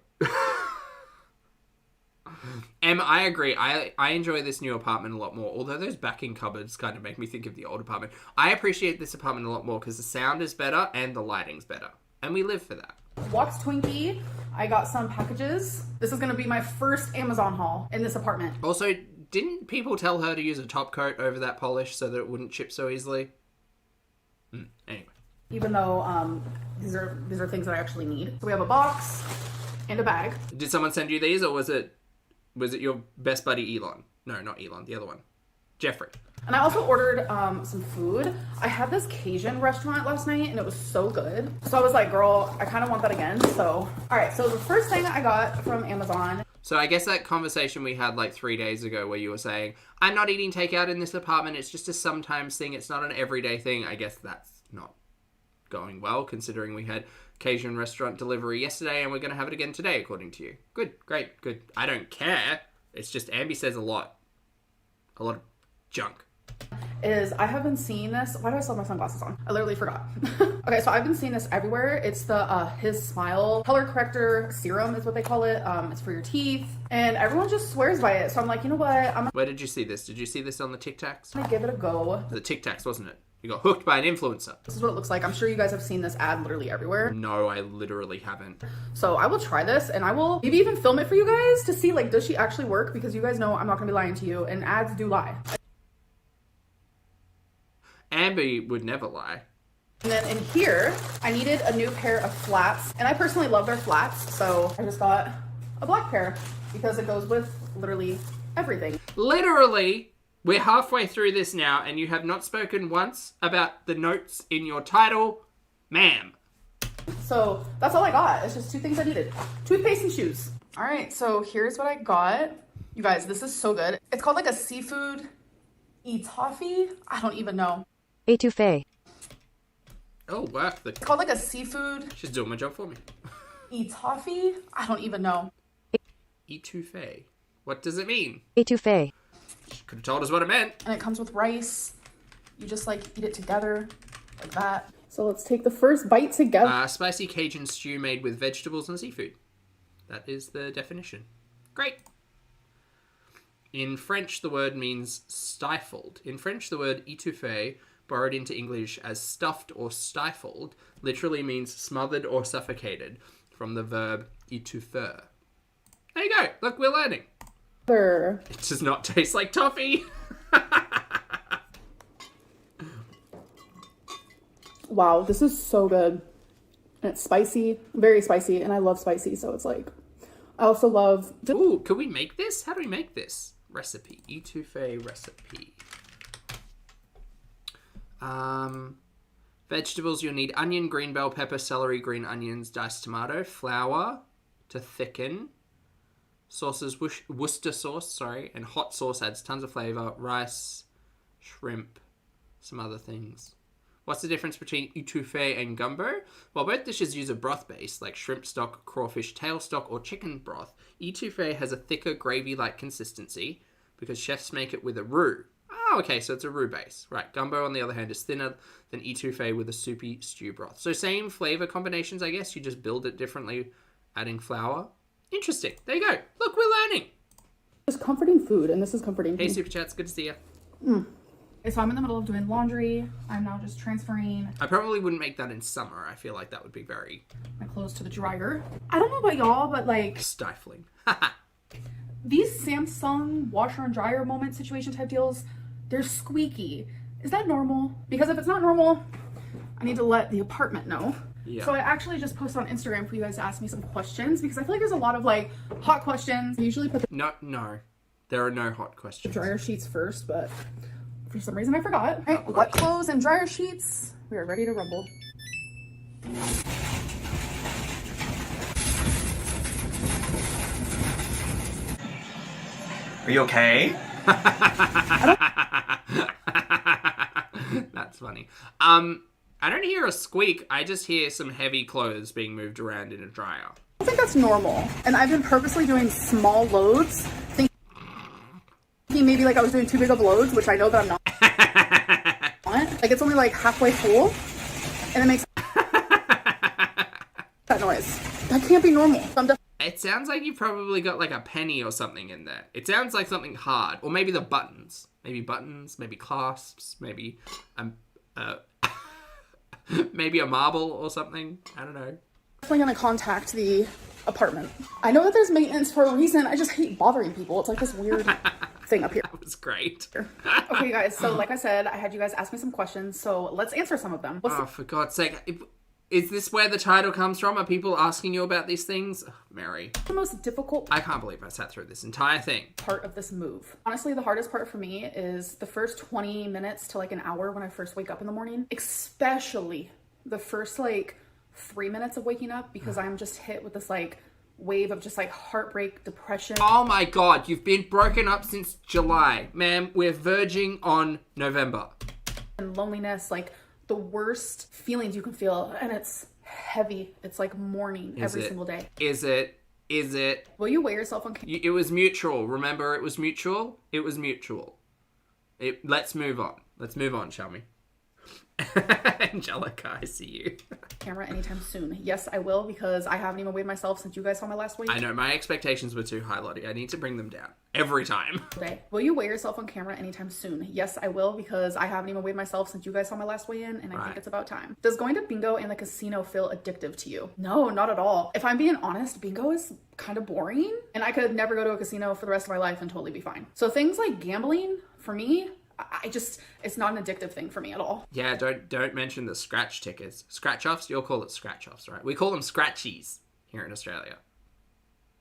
I agree. I enjoy this new apartment a lot more, although those backing cupboards kind of make me think of the old apartment. I appreciate this apartment a lot more because the sound is better and the lighting's better. And we live for that. Wax Twinkie. I got some packages. This is going to be my first Amazon haul in this apartment. Also, didn't people tell her to use a top coat over that polish so that it wouldn't chip so easily? Anyway. Even though these are things that I actually need. So we have a box and a bag. Did someone send you these, or was it your best buddy Elon? No, not Elon, the other one. Jeffrey. And I also ordered some food. I had this Cajun restaurant last night and it was so good. So I was like, girl, I kind of want that again. So, all right. So the first thing I got from Amazon. So I guess that conversation we had like 3 days ago where you were saying, I'm not eating takeout in this apartment. It's just a sometimes thing. It's not an everyday thing. I guess that's not going well considering we had Cajun restaurant delivery yesterday and we're going to have it again today, according to you. Good, great, good. I don't care. It's just Ambi says a lot of junk. Is I have been seeing this. Why do I still have my sunglasses on? I literally forgot. Okay, so I've been seeing this everywhere. It's the His Smile color corrector serum is what they call it. It's for your teeth, and everyone just swears by it. So I'm like, you know what? Where did you see this? Did you see this on the TikToks? I'm gonna give it a go. The TikToks, wasn't it? You got hooked by an influencer. This is what it looks like. I'm sure you guys have seen this ad literally everywhere. No, I literally haven't. So I will try this, and I will maybe even film it for you guys to see, like, does she actually work? Because you guys know I'm not gonna be lying to you, and ads do lie. Ambi would never lie. And then in here, I needed a new pair of flats. And I personally love their flats, so I just got a black pair because it goes with literally everything. Literally, we're halfway through this now and you have not spoken once about the notes in your title, ma'am. So that's all I got. It's just 2 things I needed. Toothpaste and shoes. All right, so here's what I got. You guys, this is so good. It's called like a seafood etouffee. I don't even know. Etouffee. Oh, wow. It's called like a seafood She's doing my job for me. etouffee. I don't even know. Etouffee. What does it mean? Etouffee. She could have told us what it meant. And it comes with rice. You just like eat it together like that. So let's take the first bite together. Spicy Cajun stew made with vegetables and seafood. That is the definition. Great. In French, the word means stifled. In French, the word étouffé, borrowed into English as stuffed or stifled, literally means smothered or suffocated, from the verb étouffer. There you go. Look, we're learning. It does not taste like toffee. Wow, this is so good. And it's spicy, very spicy, and I love spicy, so it's like... I also love... Ooh, can we make this? How do we make this? Recipe. Etouffee recipe. Vegetables, you'll need onion, green bell pepper, celery, green onions, diced tomato, flour to thicken. Sauces, Worcester sauce, and hot sauce adds tons of flavor. Rice, shrimp, some other things. What's the difference between etouffee and gumbo? While both dishes use a broth base, like shrimp stock, crawfish tail stock, or chicken broth, etouffee has a thicker gravy-like consistency because chefs make it with a roux. Oh, okay, so it's a roux base. Right, gumbo, on the other hand, is thinner than etouffee with a soupy stew broth. So same flavor combinations, I guess. You just build it differently, adding flour. Interesting. There you go. Look, we're learning. It's comforting food, and this is comforting. Hey, Super Chats, good to see you. Okay, so I'm in the middle of doing laundry. I'm now just transferring I probably wouldn't make that in summer. I feel like that would be very my clothes to the dryer. I don't know about y'all, but like stifling. these Samsung washer and dryer moment situation type deals, they're squeaky. Is that normal? Because if it's not normal, I need to let the apartment know. Yeah. So I actually just posted on Instagram for you guys to ask me some questions because I feel like there's a lot of like hot questions. I usually put the No. There are no hot questions. dryer sheets first, but for some reason I forgot. All right, wet clothes and dryer sheets. We are ready to rumble. Are you okay? That's funny. I don't hear a squeak. I just hear some heavy clothes being moved around in a dryer. I think that's normal. And I've been purposely doing small loads, thinking maybe like I was doing too big of loads, which I know that I'm not. Like it's only like halfway full, and it makes that noise. That can't be normal. So I'm It sounds like you've probably got like a penny or something in there. It sounds like something hard. Or maybe the buttons. Maybe buttons, maybe clasps, maybe maybe a marble or something. I don't know. definitely gonna contact the apartment. I know that there's maintenance for a reason. I just hate bothering people. It's like this weird thing up here. That was great. Okay, guys. So like I said, I had you guys ask me some questions. So let's answer some of them. Oh, for God's sake. Is this where the title comes from? Are people asking you about these things? Ugh, Mary. What's the most difficult I can't believe I sat through this entire thing. part of this move? Honestly, the hardest part for me is the first 20 minutes to like an hour when I first wake up in the morning, especially the first like 3 minutes of waking up because I'm just hit with this like wave of just like heartbreak, depression. Oh my God, you've been broken up since July. Ma'am, we're verging on November. And loneliness, like the worst feelings you can feel, and it's heavy. It's like mourning every single day. Is it? Will you weigh yourself on It was mutual. Remember, it was mutual? It was mutual. Let's move on. Let's move on, shall we? Angelica, I see you. camera anytime soon? Yes, I will, because I haven't even weighed myself since you guys saw my last week. I know, my expectations were too high, Lottie. I need to bring them down. Every time. Okay. Will you weigh yourself on camera anytime soon? Yes, I will, because I haven't even weighed myself since you guys saw my last weigh-in, and I think it's about time. Does going to bingo and the casino feel addictive to you? No, not at all. If I'm being honest, bingo is kind of boring, and I could never go to a casino for the rest of my life and totally be fine. So things like gambling, for me, it's not an addictive thing for me at all. Yeah, don't mention the scratch tickets. Scratch-offs? You'll call it scratch-offs, right? We call them scratchies here in Australia.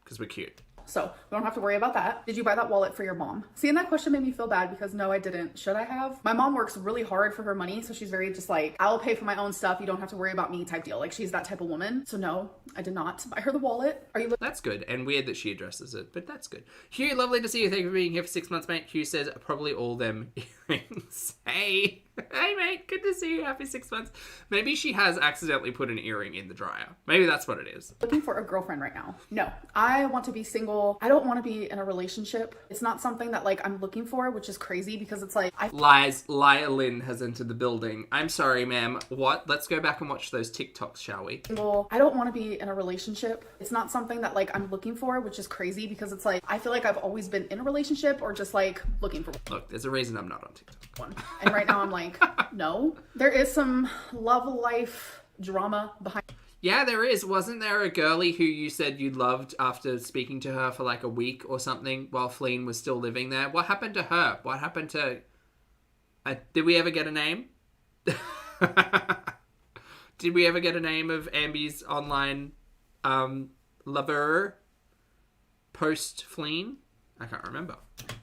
Because we're cute. So we don't have to worry about that. Did you buy that wallet for your mom? Seeing that question made me feel bad because no, I didn't. Should I have? My mom works really hard for her money, so she's very just like, I'll pay for my own stuff. You don't have to worry about me type deal. Like she's that type of woman. So no, I did not buy her the wallet. Are you? That's good. And weird that she addresses it, but that's good. Hugh, lovely to see you. Thank you for being here for 6 months, mate. Hugh says probably all them earrings. Hey, mate. Good to see you. Happy 6 months. Maybe she has accidentally put an earring in the dryer. Maybe that's what it is. Looking for a girlfriend right now? No, I want to be single. I don't want to be in a relationship. It's not something that like I'm looking for, which is crazy because it's like Lies. Liar Lynn has entered the building. I'm sorry, ma'am. What? Let's go back and watch those TikToks, shall we? I don't want to be in a relationship. It's not something that like I'm looking for, which is crazy because it's like I feel like I've always been in a relationship or just like looking for Look, there's a reason I'm not on TikTok. one. And right now I'm like, no. There is some love life drama behind. Yeah, there is. Wasn't there a girlie who you said you loved after speaking to her for like a week or something while Fleen was still living there? What happened to her? What happened to... did we ever get a name? Did we ever get a name of Ambi's online lover post Fleen? I can't remember.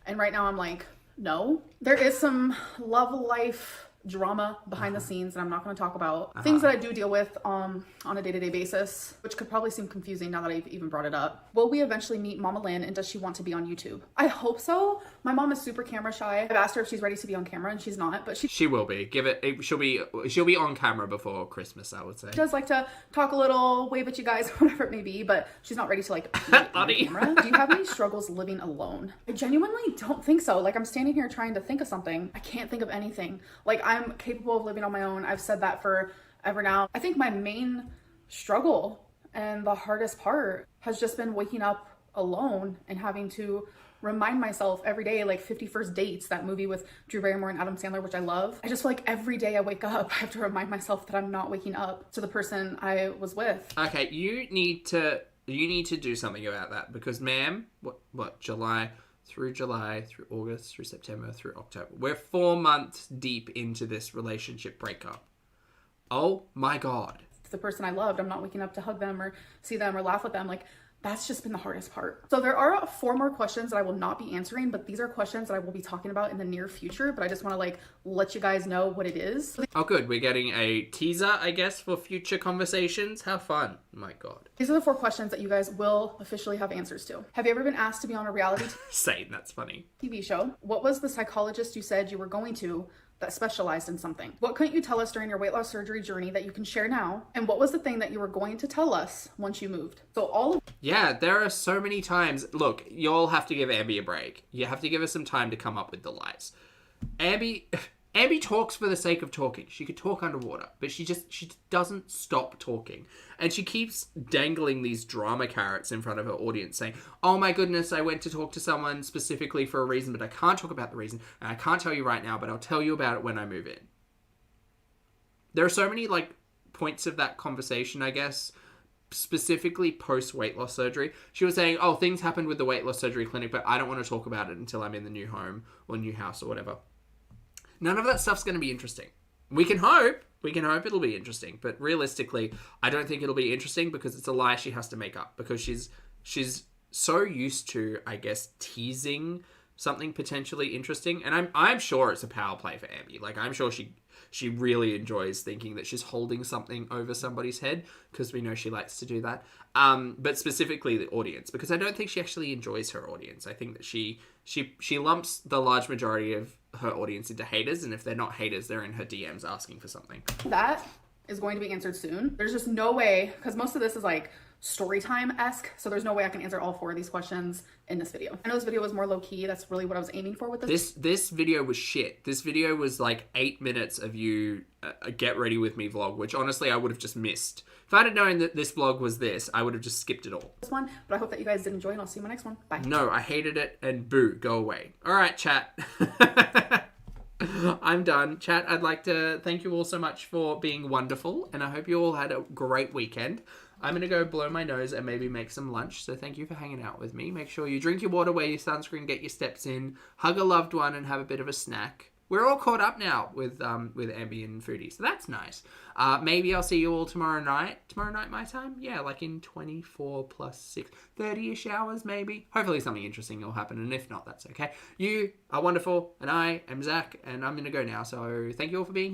And right now I'm like, no. There is some love life drama behind the scenes that I'm not going to talk about. Things that I do deal with on a day-to-day basis, which could probably seem confusing now that I've even brought it up. Will we eventually meet Mama Lynn, and does she want to be on YouTube? I hope so. My mom is super camera shy. I've asked her if she's ready to be on camera, and she's not, but she will be. She'll be on camera before Christmas, I would say. She does like to talk a little, wave at you guys, whatever it may be, but she's not ready to like be on camera. Do you have any struggles living alone? I genuinely don't think so. Like, I'm standing here trying to think of something. I can't think of anything. Like, I'm capable of living on my own. I've said that forever now. I think my main struggle and the hardest part has just been waking up alone and having to remind myself every day, like 50 First Dates, that movie with Drew Barrymore and Adam Sandler, which I love. I just feel like every day I wake up, I have to remind myself that I'm not waking up to the person I was with. Okay, you need to do something about that, because ma'am, July through August, through September, through October. We're 4 months deep into this relationship breakup. Oh my God. The person I loved, I'm not waking up to hug them or see them or laugh with them. Like, that's just been the hardest part. So there are 4 more questions that I will not be answering, but these are questions that I will be talking about in the near future, but I just want to like let you guys know what it is. Oh good, we're getting a teaser, I guess, for future conversations. How fun. My God. These are the 4 questions that you guys will officially have answers to. Have you ever been asked to be on a reality Same, that's funny. TV show? What was the psychologist you said you were going to that specialized in something? What couldn't you tell us during your weight loss surgery journey that you can share now? And what was the thing that you were going to tell us once you moved? So all of... Yeah, there are so many times. Look, you'll have to give Ambi a break. You have to give her some time to come up with the lies. Ambi talks for the sake of talking. She could talk underwater, but she doesn't stop talking. And she keeps dangling these drama carrots in front of her audience saying, oh my goodness, I went to talk to someone specifically for a reason, but I can't talk about the reason. And I can't tell you right now, but I'll tell you about it when I move in. There are so many like points of that conversation, I guess, specifically post weight loss surgery. She was saying, oh, things happened with the weight loss surgery clinic, but I don't want to talk about it until I'm in the new home or new house or whatever. None of that stuff's going to be interesting. We can hope it'll be interesting, but realistically, I don't think it'll be interesting because it's a lie she has to make up, because she's so used to, I guess, teasing something potentially interesting, and I'm sure it's a power play for Ambi. Like, I'm sure she really enjoys thinking that she's holding something over somebody's head, because we know she likes to do that. But specifically the audience, because I don't think she actually enjoys her audience. I think that she lumps the large majority of her audience into haters, and if they're not haters, they're in her DMs asking for something. That is going to be answered soon. There's just no way, because most of this is like story time-esque, so there's no way I can answer all 4 of these questions in this video. I know this video was more low-key. That's really what I was aiming for with this. This video was shit. This video was like 8 minutes of you a get ready with me vlog, which honestly I would have just missed. If I'd have known that this vlog was this, I would have just skipped it all. This one, but I hope that you guys did enjoy, and I'll see you in my next one. Bye. No, I hated it, and boo, go away. All right, chat. I'm done. Chat, I'd like to thank you all so much for being wonderful, and I hope you all had a great weekend. I'm going to go blow my nose and maybe make some lunch, so thank you for hanging out with me. Make sure you drink your water, wear your sunscreen, get your steps in, hug a loved one, and have a bit of a snack. We're all caught up now with Ambi and Foodie, so that's nice. Maybe I'll see you all tomorrow night. Tomorrow night my time? Yeah, like in 24 plus 6, 30-ish hours maybe. Hopefully something interesting will happen, and if not, that's okay. You are wonderful, and I am Zach, and I'm going to go now, so thank you all for being here.